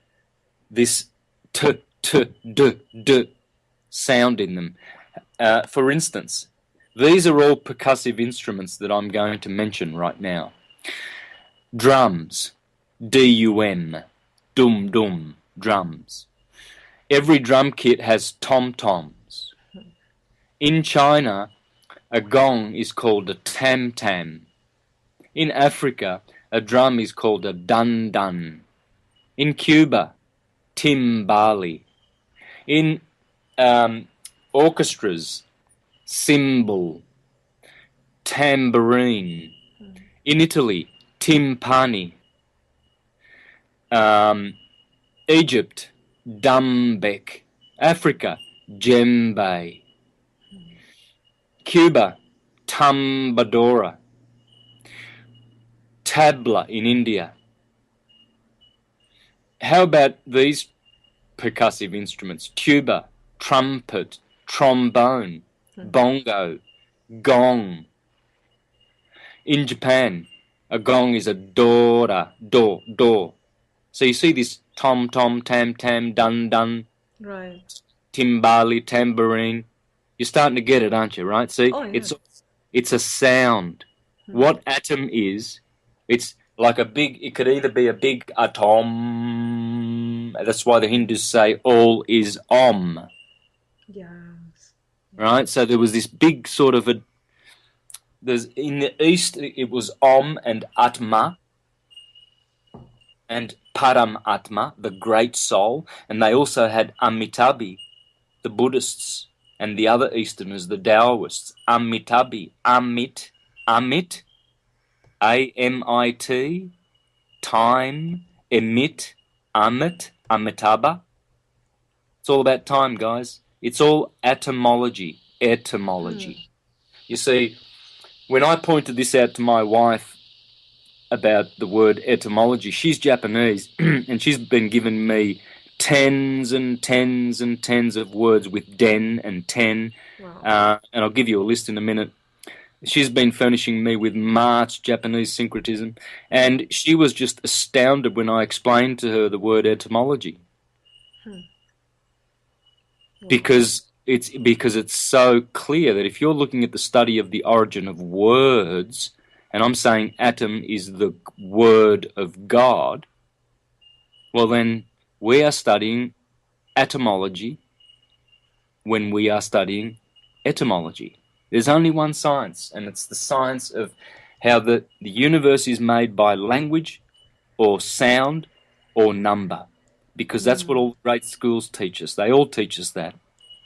[SPEAKER 2] this t, d sound in them. For instance, these are all percussive instruments that I'm going to mention right now. Drums, D-U-M, dum-dum, drums. Every drum kit has tom-toms. In China, a gong is called a tam-tam. In Africa, a drum is called a dun-dun. In Cuba, timbali. In orchestras, cymbal, tambourine. In Italy, timpani. Egypt, dumbek. Africa, djembe. Cuba, tambadora. Tabla in India. how about these percussive instruments? Tuba, trumpet, trombone, bongo, gong. In Japan, a gong is a dora, do. So you see this tom, tam, dun,
[SPEAKER 1] Right.
[SPEAKER 2] timbali, tambourine. You're starting to get it, aren't you, right? See,
[SPEAKER 1] Oh, yeah.
[SPEAKER 2] it's a sound. What atom is, it's like it could either be a big atom. That's why the Hindus say all is Om,
[SPEAKER 1] Yes.
[SPEAKER 2] right? So there was this big sort of in the East, it was Om and Atma and Param Atma, the great soul. And they also had Amitabhi, the Buddhists, and the other Easterners, the Taoists. Amitabhi, Amit, A-M-I-T, time, emit, Amitabha. It's all about time, guys. It's all etymology. You see, when I pointed this out to my wife about the word etymology, she's Japanese, and she's been giving me tens and tens and tens of words with den and ten.
[SPEAKER 1] Wow.
[SPEAKER 2] And I'll give you a list in a minute. She's been furnishing me with March Japanese syncretism, and she was just astounded when I explained to her the word etymology. Because it's so clear that if you're looking at the study of the origin of words, and I'm saying atom is the word of God, well then we are studying etymology when we are studying etymology. There's only one science, and it's the science of how the universe is made by language or sound or number, because that's what all great schools teach us. They all teach us that.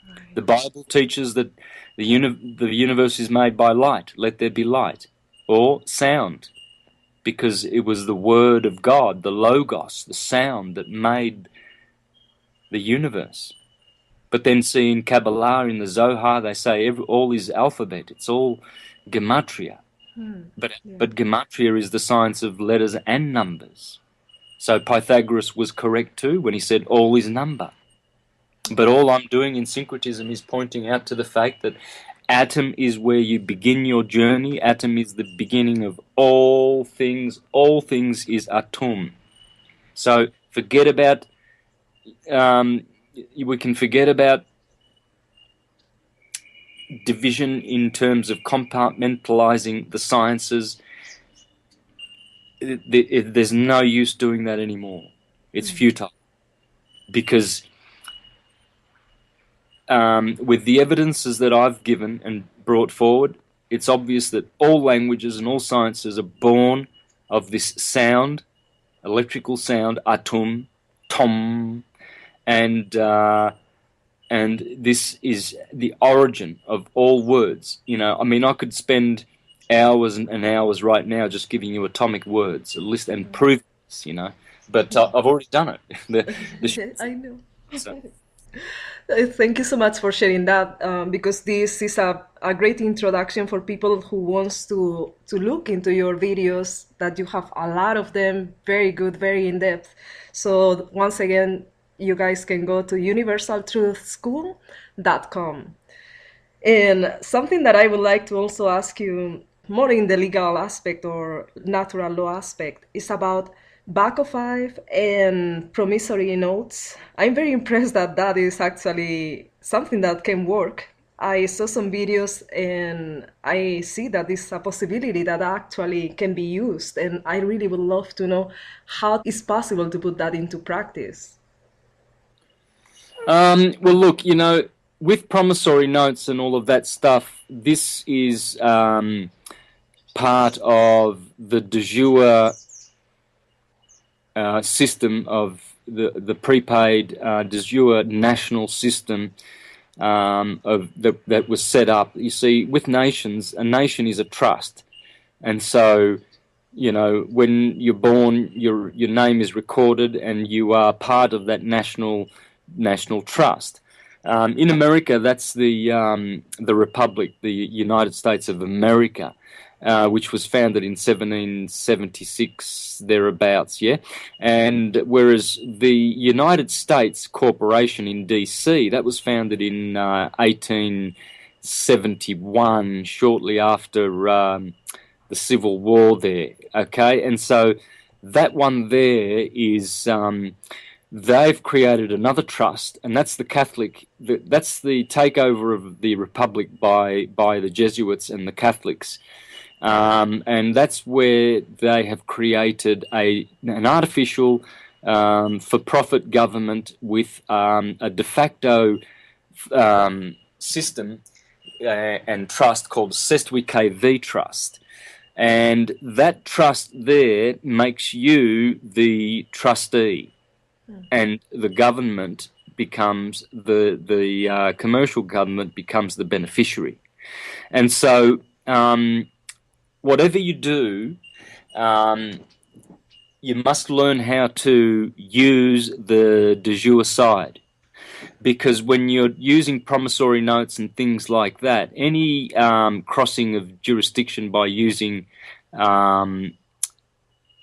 [SPEAKER 1] Right.
[SPEAKER 2] The Bible teaches that the universe is made by light, let there be light, or sound, because it was the word of God, the logos, the sound that made the universe. But then see in Kabbalah, in the Zohar, they say all is alphabet. It's all gematria. But gematria is the science of letters and numbers. So Pythagoras was correct too when he said all is number. But all I'm doing in syncretism is pointing out to the fact that atom is where you begin your journey. Atom is the beginning of all things. All things is atum. So forget about... we can forget about division in terms of compartmentalizing the sciences. There's no use doing that anymore. It's futile. Because with the evidences that I've given and brought forward, it's obvious that all languages and all sciences are born of this sound, electrical sound, atum, tom, and this is the origin of all words. You know, I mean, I could spend hours and hours right now just giving you atomic words, a list, and prove this, you know. But I've already done it.
[SPEAKER 1] I know.
[SPEAKER 2] So.
[SPEAKER 1] Thank you so much for sharing that, because this is a great introduction for people who wants to look into your videos, that you have a lot of them, very good, very in-depth. So once again, you guys can go to universaltruthschool.com. And something that I would like to also ask you, more in the legal aspect or natural law aspect, is about back of five and promissory notes. I'm very impressed that that is actually something that can work. I saw some videos and I see that this is a possibility that actually can be used, and I really would love to know how it's possible to put that into practice.
[SPEAKER 2] Well, look, you know, with promissory notes and all of that stuff, this is part of the de jure system of the prepaid de jure national system that was set up. You see, with nations, a nation is a trust, and so, you know, when you're born, your name is recorded, and you are part of that national trust. In America, that's the Republic, the United States of America, which was founded in 1776, thereabouts, yeah? And whereas the United States Corporation in DC, that was founded in 1871, shortly after the Civil War there, okay? And so that one there is... they've created another trust, and that's the that's the takeover of the Republic by the Jesuits and the Catholics. And that's where they have created an artificial for-profit government with a de facto system and trust called KV Trust. And that trust there makes you the trustee, and the government becomes the commercial government becomes the beneficiary. And so whatever you do, you must learn how to use the de jure side, because when you're using promissory notes and things like that, any crossing of jurisdiction by using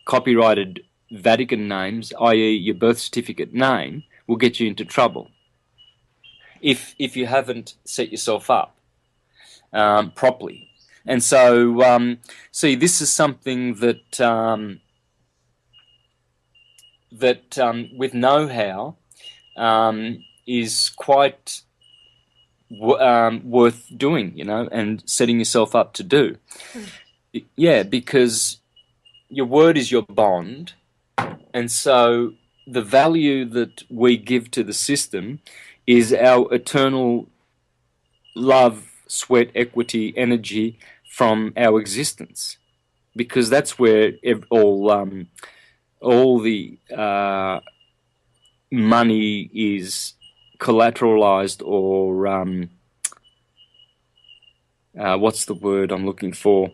[SPEAKER 2] copyrighted Vatican names, i.e. your birth certificate name, will get you into trouble if you haven't set yourself up properly. And so, see, this is something that with know-how is quite worth doing, you know, and setting yourself up to do. Yeah, because your word is your bond, and so the value that we give to the system is our eternal love, sweat, equity, energy from our existence, because that's where all the money is collateralized, or what's the word I'm looking for?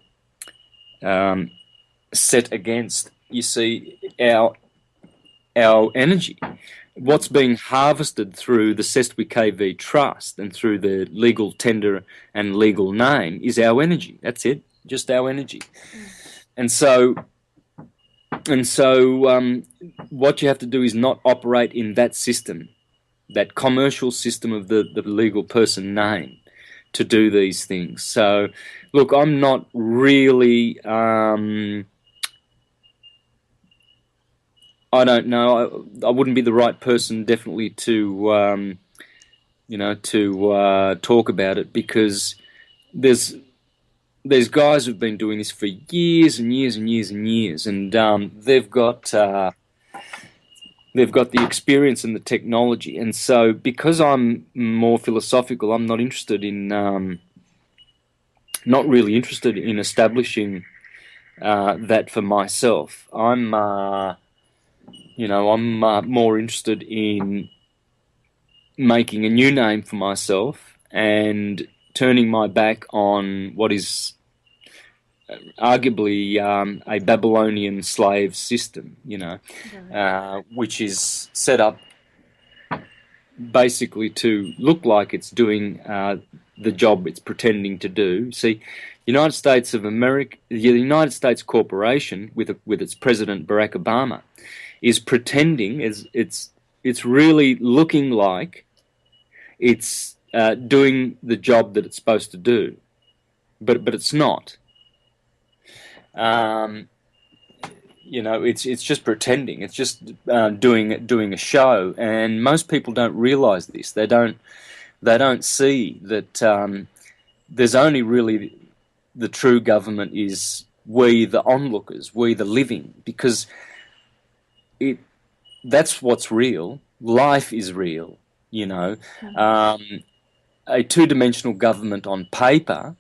[SPEAKER 2] Set against, you see, our energy. What's being harvested through the KV Trust and through the legal tender and legal name is our energy. That's it, just our energy. And so what you have to do is not operate in that system, that commercial system of the legal person name, to do these things. So, look, I'm not really... I don't know. I wouldn't be the right person, definitely, to talk about it, because there's guys who've been doing this for years and years and years and years, and they've got the experience and the technology. And so, because I'm more philosophical, I'm not interested in, not really interested in establishing that for myself. I'm more interested in making a new name for myself and turning my back on what is arguably a Babylonian slave system, which is set up basically to look like it's doing the job it's pretending to do. See, United States of America, the United States Corporation, with its president Barack Obama, is pretending, it's really looking like it's doing the job that it's supposed to do, but it's not. It's just pretending. It's just doing a show, and most people don't realize this. They don't see that there's only really the true government is we, the onlookers, we, the living, because that's what's real. Life is real, A two-dimensional government on paper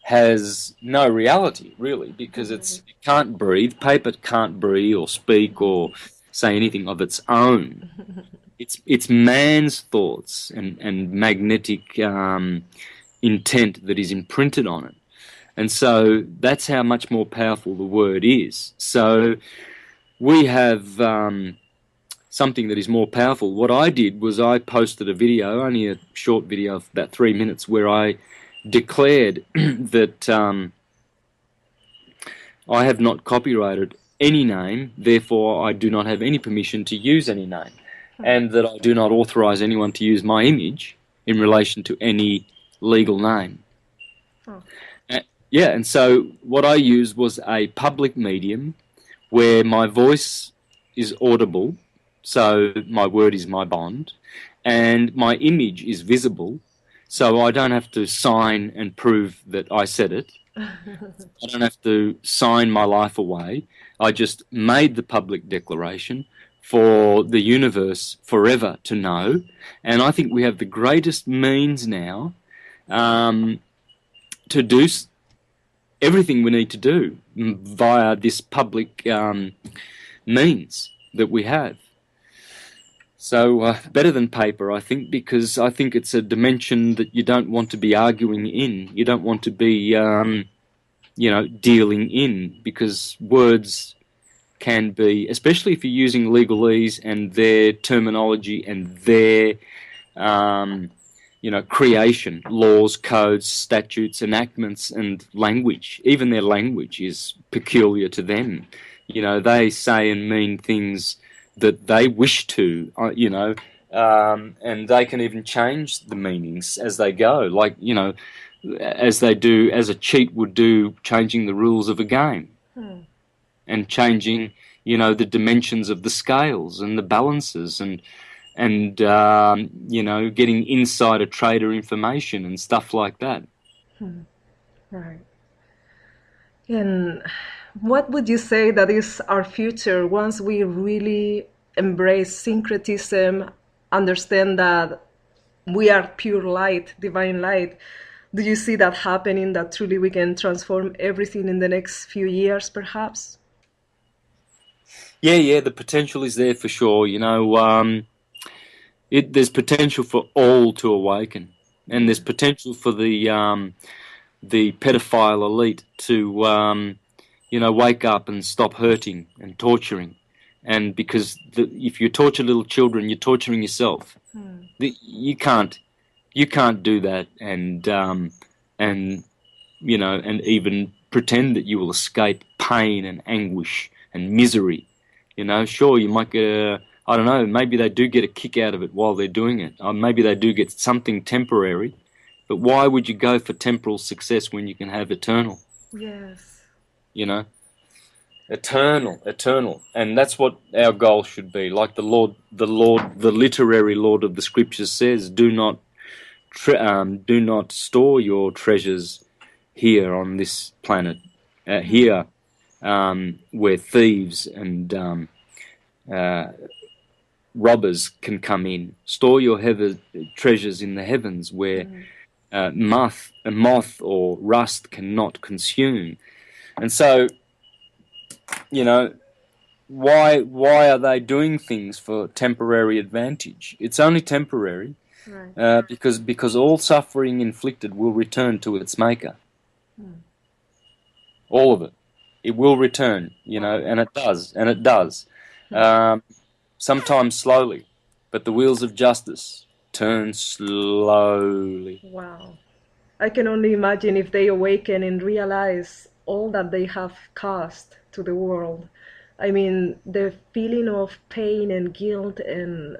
[SPEAKER 2] has no reality, really, because it can't breathe. Paper can't breathe or speak or say anything of its own. It's man's thoughts and magnetic intent that is imprinted on it. And so that's how much more powerful the word is. So we have something that is more powerful. What I did was I posted a video, only a short video of about 3 minutes, where I declared that I have not copyrighted any name, therefore I do not have any permission to use any name, and that I do not authorize anyone to use my image in relation to any legal name.
[SPEAKER 1] Oh.
[SPEAKER 2] Yeah, and so what I used was a public medium where my voice is audible, so my word is my bond, and my image is visible, so I don't have to sign and prove that I said it. I don't have to sign my life away. I just made the public declaration for the universe forever to know, and I think we have the greatest means now to do everything we need to do via this public means that we have. So better than paper, I think, because I think it's a dimension that you don't want to be arguing in. You don't want to be, dealing in, because words can be, especially if you're using legalese and their terminology and their, creation, laws, codes, statutes, enactments, and language. Even their language is peculiar to them. They say and mean things that they wish to, and they can even change the meanings as they go, like, as they do, as a cheat would do, changing the rules of a game and changing, the dimensions of the scales and the balances and getting insider trader information and stuff like that.
[SPEAKER 1] Right. And what would you say that is our future once we really embrace syncretism, understand that we are pure light, divine light? Do you see that happening, that truly we can transform everything in the next few years, perhaps?
[SPEAKER 2] Yeah, the potential is there for sure. There's potential for all to awaken, and there's potential for the pedophile elite to wake up and stop hurting and torturing, and because if you torture little children, you're torturing yourself. You can't do that and even pretend that you will escape pain and anguish and misery. Sure, you might get I don't know, maybe they do get a kick out of it while they're doing it. Or maybe they do get something temporary. But why would you go for temporal success when you can have eternal?
[SPEAKER 1] Yes.
[SPEAKER 2] Eternal. And that's what our goal should be. Like the literary Lord of the Scriptures says, do not store your treasures here on this planet, here where thieves and robbers can come in. Store your treasures in the heavens where moth or rust cannot consume. And so, why are they doing things for temporary advantage? It's only temporary, right. Because all suffering inflicted will return to its maker. All of it. It will return, and it does. Sometimes slowly, but the wheels of justice turn slowly.
[SPEAKER 1] Wow. I can only imagine if they awaken and realize all that they have caused to the world. I mean, the feeling of pain and guilt and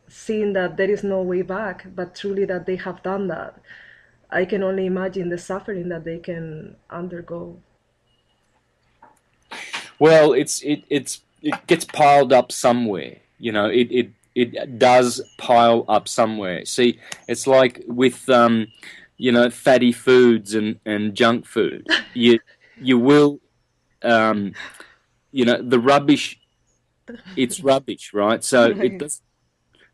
[SPEAKER 1] seeing that there is no way back, but truly that they have done that. I can only imagine the suffering that they can undergo.
[SPEAKER 2] Well, it gets piled up somewhere. It does pile up somewhere. See, it's like with fatty foods and junk food. You will the rubbish. It's rubbish, right? So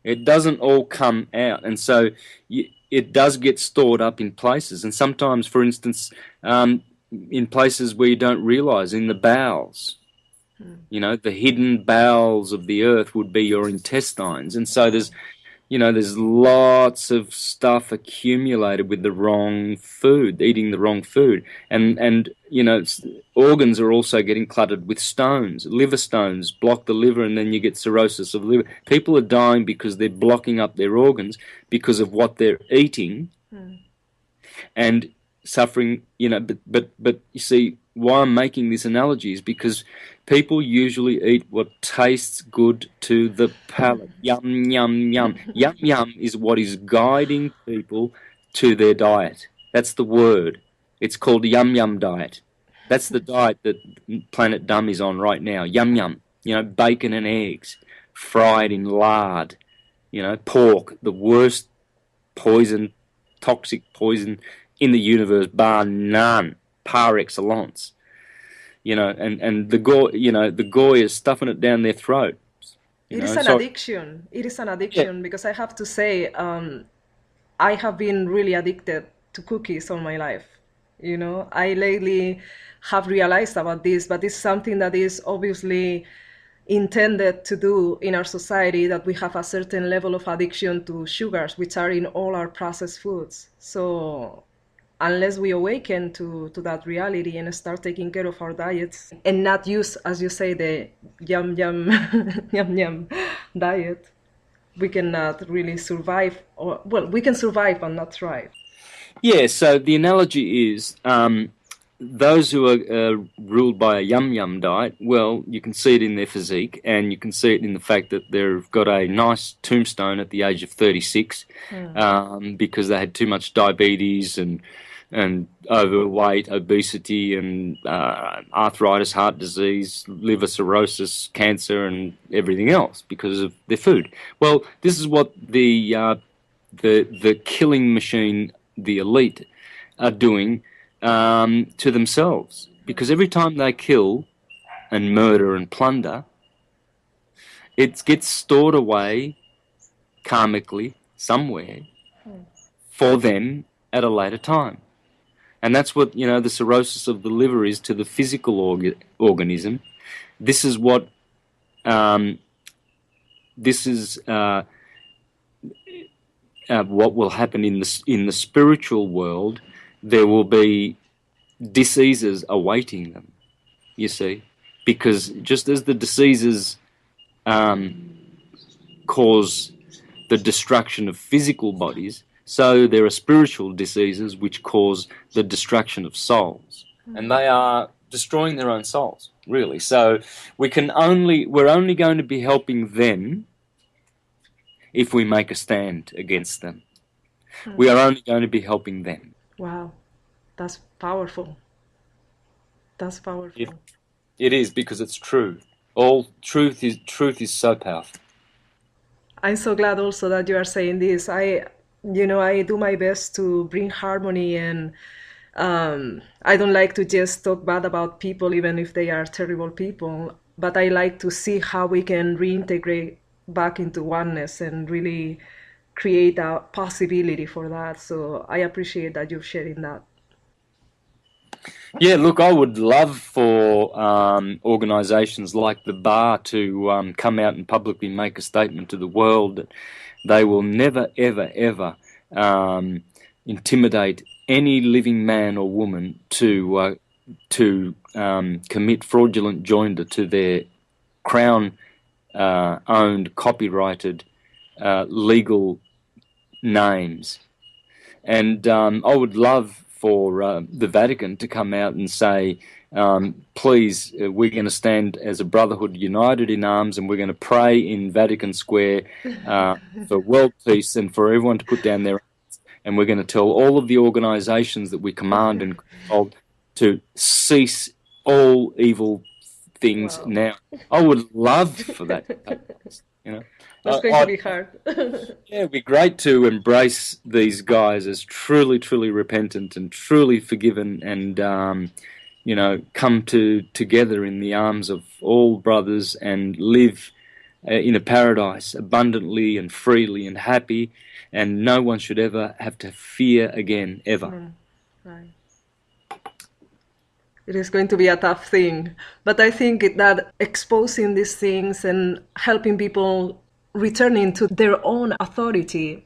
[SPEAKER 2] it doesn't all come out, and so it does get stored up in places, and sometimes, for instance, in places where you don't realize, in the bowels. The hidden bowels of the earth would be your intestines. And so there's lots of stuff accumulated with the wrong food, eating the wrong food. And organs are also getting cluttered with stones. Liver stones block the liver, and then you get cirrhosis of the liver. People are dying because they're blocking up their organs because of what they're eating. And suffering, but you see, why I'm making this analogy is because people usually eat what tastes good to the palate. Yum, yum, yum. Yum, yum is what is guiding people to their diet. That's the word. It's called yum, yum diet. That's the diet that Planet Dumb is on right now. Yum, yum. Bacon and eggs, fried in lard. Pork, the worst poison, toxic poison in the universe, bar none, par excellence. And the goy is stuffing it down their throat.
[SPEAKER 1] It is an addiction. It is an addiction, yeah. Because I have to say, I have been really addicted to cookies all my life. I lately have realized about this, but it's something that is obviously intended to do in our society, that we have a certain level of addiction to sugars, which are in all our processed foods. So unless we awaken to that reality and start taking care of our diets and not use, as you say, the yum yum yum yum diet, we cannot really survive, we can survive but not thrive.
[SPEAKER 2] Yeah, so the analogy is those who are ruled by a yum-yum diet, well, you can see it in their physique, and you can see it in the fact that they've got a nice tombstone at the age of 36 because they had too much diabetes and overweight, obesity, and arthritis, heart disease, liver cirrhosis, cancer, and everything else because of their food. Well, this is what the killing machine, the elite, are doing to themselves, because every time they kill and murder and plunder, it gets stored away karmically somewhere for them at a later time. And that's what, the cirrhosis of the liver is to the physical organism. This is what what will happen in the spiritual world. There will be diseases awaiting them, you see, because just as the diseases cause the destruction of physical bodies, so there are spiritual diseases which cause the destruction of souls, and they are destroying their own souls, really. So we're only going to be helping them if we make a stand against them. We are only going to be helping them.
[SPEAKER 1] Wow, that's powerful. That's powerful.
[SPEAKER 2] It is, because it's true. All truth is so powerful.
[SPEAKER 1] I'm so glad also that you are saying this. I do my best to bring harmony, and I don't like to just talk bad about people, even if they are terrible people. But I like to see how we can reintegrate back into oneness and really create a possibility for that. So I appreciate that you're sharing that.
[SPEAKER 2] Yeah, look, I would love for organisations like the Bar to come out and publicly make a statement to the world that they will never, ever, ever intimidate any living man or woman to commit fraudulent joinder to their Crown-owned, copyrighted, legal names. And I would love for the Vatican to come out and say, please, we're going to stand as a brotherhood united in arms, and we're going to pray in Vatican Square for world peace and for everyone to put down their arms. And we're going to tell all of the organisations that we command and control to cease all evil things now. I would love for that to take place,
[SPEAKER 1] That's going to be hard.
[SPEAKER 2] Yeah, it'd be great to embrace these guys as truly, truly repentant and truly forgiven, and come together in the arms of all brothers and live in a paradise abundantly and freely and happy, and no one should ever have to fear again, ever.
[SPEAKER 1] Right. It is going to be a tough thing, but I think that exposing these things and helping people returning to their own authority,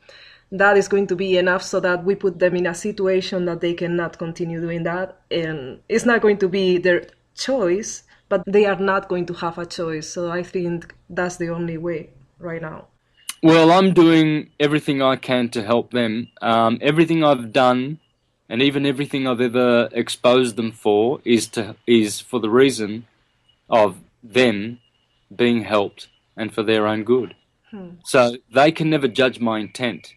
[SPEAKER 1] that is going to be enough so that we put them in a situation that they cannot continue doing that. And it's not going to be their choice, but they are not going to have a choice. So I think that's the only way right now.
[SPEAKER 2] Well, I'm doing everything I can to help them. Everything I've done and even everything I've ever exposed them for is for the reason of them being helped and for their own good. So they can never judge my intent,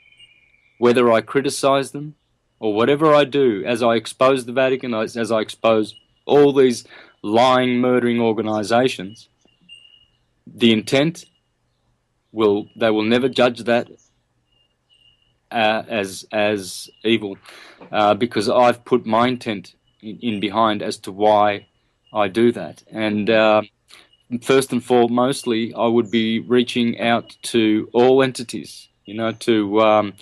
[SPEAKER 2] whether I criticize them or whatever I do. As I expose the Vatican, as I expose all these lying, murdering organizations, the intent they will never judge that as evil, because I've put my intent in behind as to why I do that. And first and foremostly, I would be reaching out to all entities, to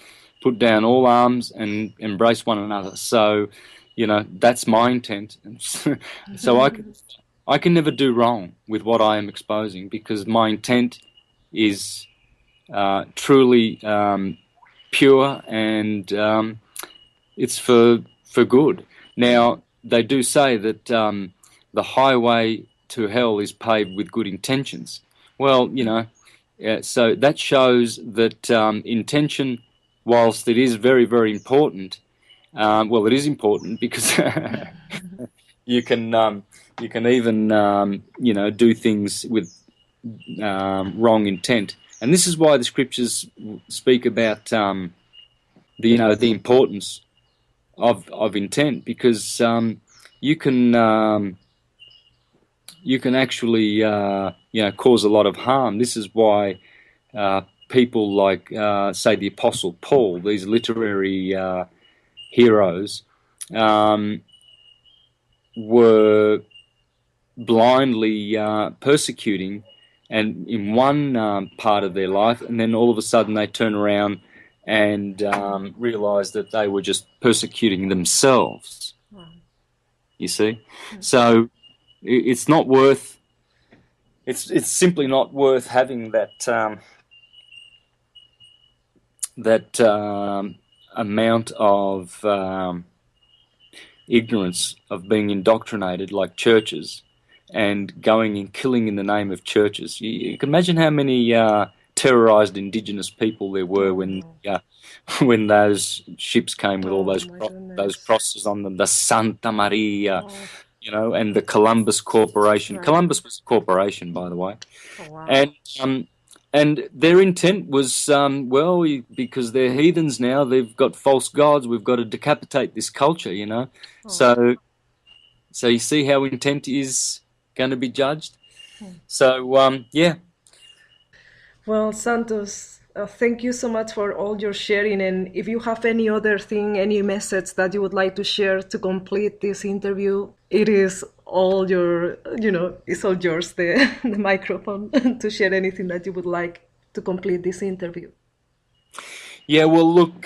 [SPEAKER 2] put down all arms and embrace one another. So, that's my intent. So I can never do wrong with what I am exposing, because my intent is truly pure, and it's for good. Now, they do say that the highway to hell is paved with good intentions. Well, so that shows that intention, whilst it is very, very important, well, it is important because you can even do things with wrong intent. And this is why the scriptures speak about the importance of intent, because you can actually cause a lot of harm. This is why people like say the Apostle Paul, these literary heroes, were blindly persecuting, and in one part of their life, and then all of a sudden they turn around and realize that they were just persecuting themselves. Wow. You see? So it's not worth. It's simply not worth having that amount of ignorance, of being indoctrinated like churches, and going and killing in the name of churches. You can imagine how many terrorized indigenous people there were when those ships came with all those crosses on them, the Santa Maria, and the Columbus Corporation. Right. Columbus was a corporation, by the way. Oh, wow. And their intent was, because they're heathens now, they've got false gods, we've got to decapitate this culture, Oh. So you see how intent is going to be judged. So, yeah.
[SPEAKER 1] Well, Santos, thank you so much for all your sharing. And if you have any other thing, any message that you would like to share to complete this interview, it is all it's all yours, the microphone, to share anything that you would like to complete this interview.
[SPEAKER 2] Yeah, well, look,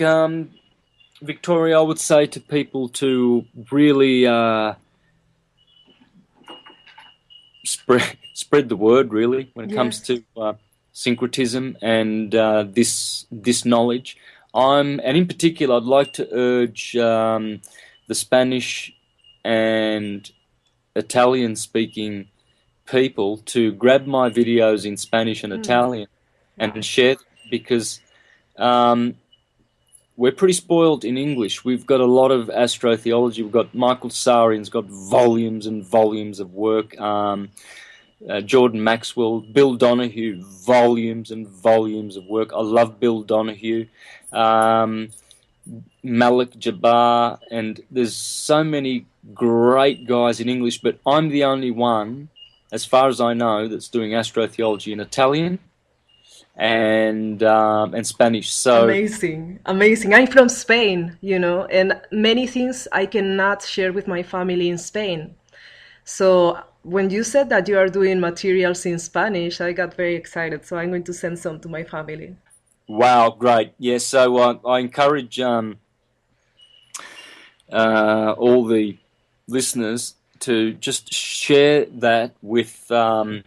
[SPEAKER 2] Victoria, I would say to people to really spread the word, really, when it comes to syncretism and this knowledge. And in particular, I'd like to urge the Spanish and Italian-speaking people to grab my videos in Spanish and Italian and share them, because we're pretty spoiled in English. We've got a lot of astrotheology. We've got Michael Sarian's got volumes and volumes of work. Jordan Maxwell, Bill Donahue, volumes and volumes of work. I love Bill Donahue. Malik Jabbar, and there's so many great guys in English, but I'm the only one, as far as I know, that's doing astrotheology in Italian and Spanish. So
[SPEAKER 1] amazing. I'm from Spain, and many things I cannot share with my family in Spain. So when you said that you are doing materials in Spanish, I got very excited. So I'm going to send some to my family.
[SPEAKER 2] Wow, great. Yes, so I encourage all the listeners to just share that with the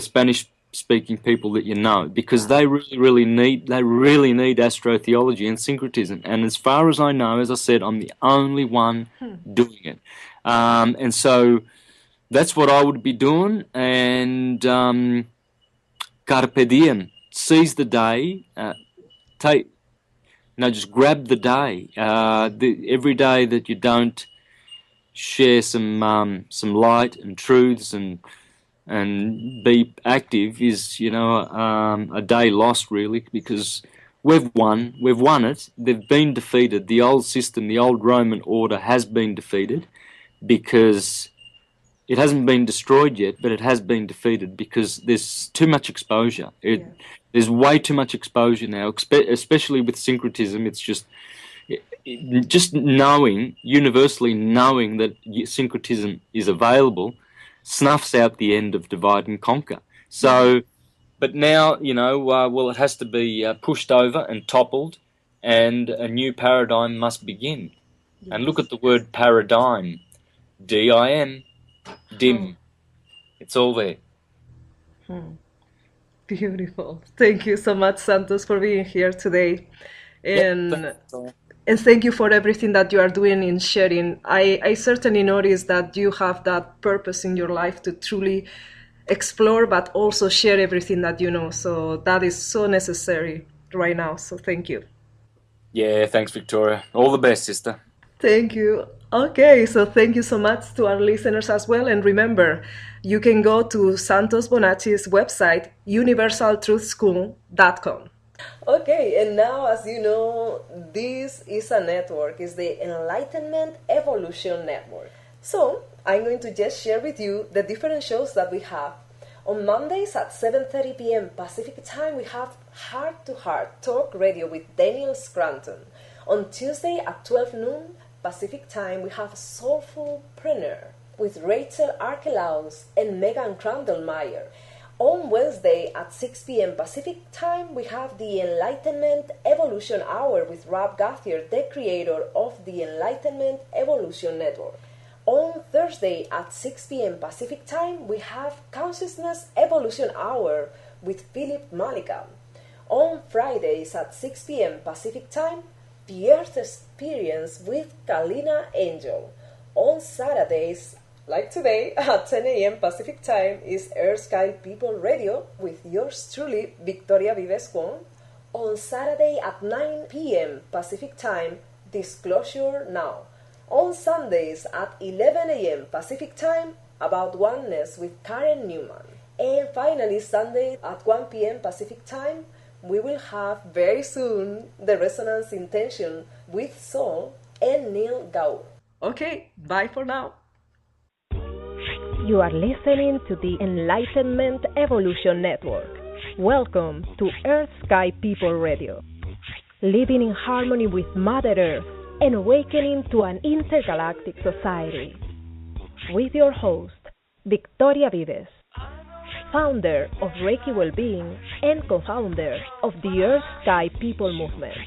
[SPEAKER 2] Spanish-speaking people that you know, because they really need astrotheology and syncretism. And as far as I know, as I said, I'm the only one doing it. And so that's what I would be doing. And carpe diem. Seize the day, just grab the day. Every day that you don't share some light and truths and be active is, a day lost, really, because we've won it. They've been defeated. The old system, the old Roman order has been defeated, because it hasn't been destroyed yet, but it has been defeated because there's too much exposure. There's way too much exposure now, especially with syncretism. It's just universally knowing that syncretism is available, snuffs out the end of divide and conquer. So, but now, it has to be pushed over and toppled, and a new paradigm must begin. Yes. And look at the word paradigm, D-I-M, dim. It's all there.
[SPEAKER 1] Beautiful. Thank you so much, Santos, for being here today. And thank you for everything that you are doing in sharing. I certainly noticed that you have that purpose in your life to truly explore, but also share everything that you know. So that is so necessary right now. So thank you.
[SPEAKER 2] Yeah, thanks, Victoria. All the best, sister.
[SPEAKER 1] Thank you. Okay, so thank you so much to our listeners as well. And remember, you can go to Santos BONACCI's website, universaltruthschool.com. Okay, and now, as you know, this is a network. It's the Enlightenment Evolution Network. So, I'm going to just share with you the different shows that we have. On Mondays at 7:30 p.m. Pacific Time, we have Heart to Heart Talk Radio with Daniel Scranton. On Tuesday at 12 noon Pacific Time, we have Soulfulpreneur with Rachel Archelaus and Megan Crandall-Meyer. On Wednesday at 6 p.m. Pacific Time, we have the Enlightenment Evolution Hour with Rob Gauthier, the creator of the Enlightenment Evolution Network. On Thursday at 6 p.m. Pacific Time, we have Consciousness Evolution Hour with Philip Malika. On Fridays at 6 p.m. Pacific Time, The Earth Experience with Kalina Angel. On Saturdays, like today, at 10 a.m. Pacific Time, is Earth Sky People Radio with yours truly, Victoria Vives Kwon. On Saturday at 9 p.m. Pacific Time, Disclosure Now. On Sundays at 11 a.m. Pacific Time, About Oneness with Karen Newman. And finally, Sunday at 1 p.m. Pacific Time, we will have very soon the Resonance Intention with Sol and Neil Gaur. Okay, bye for now.
[SPEAKER 3] You are listening to the Enlightenment Evolution Network. Welcome to Earth Sky People Radio. Living in harmony with Mother Earth and awakening to an intergalactic society. With your host, Victoria Vives, founder of Reiki Wellbeing and co-founder of the Earth Sky People Movement.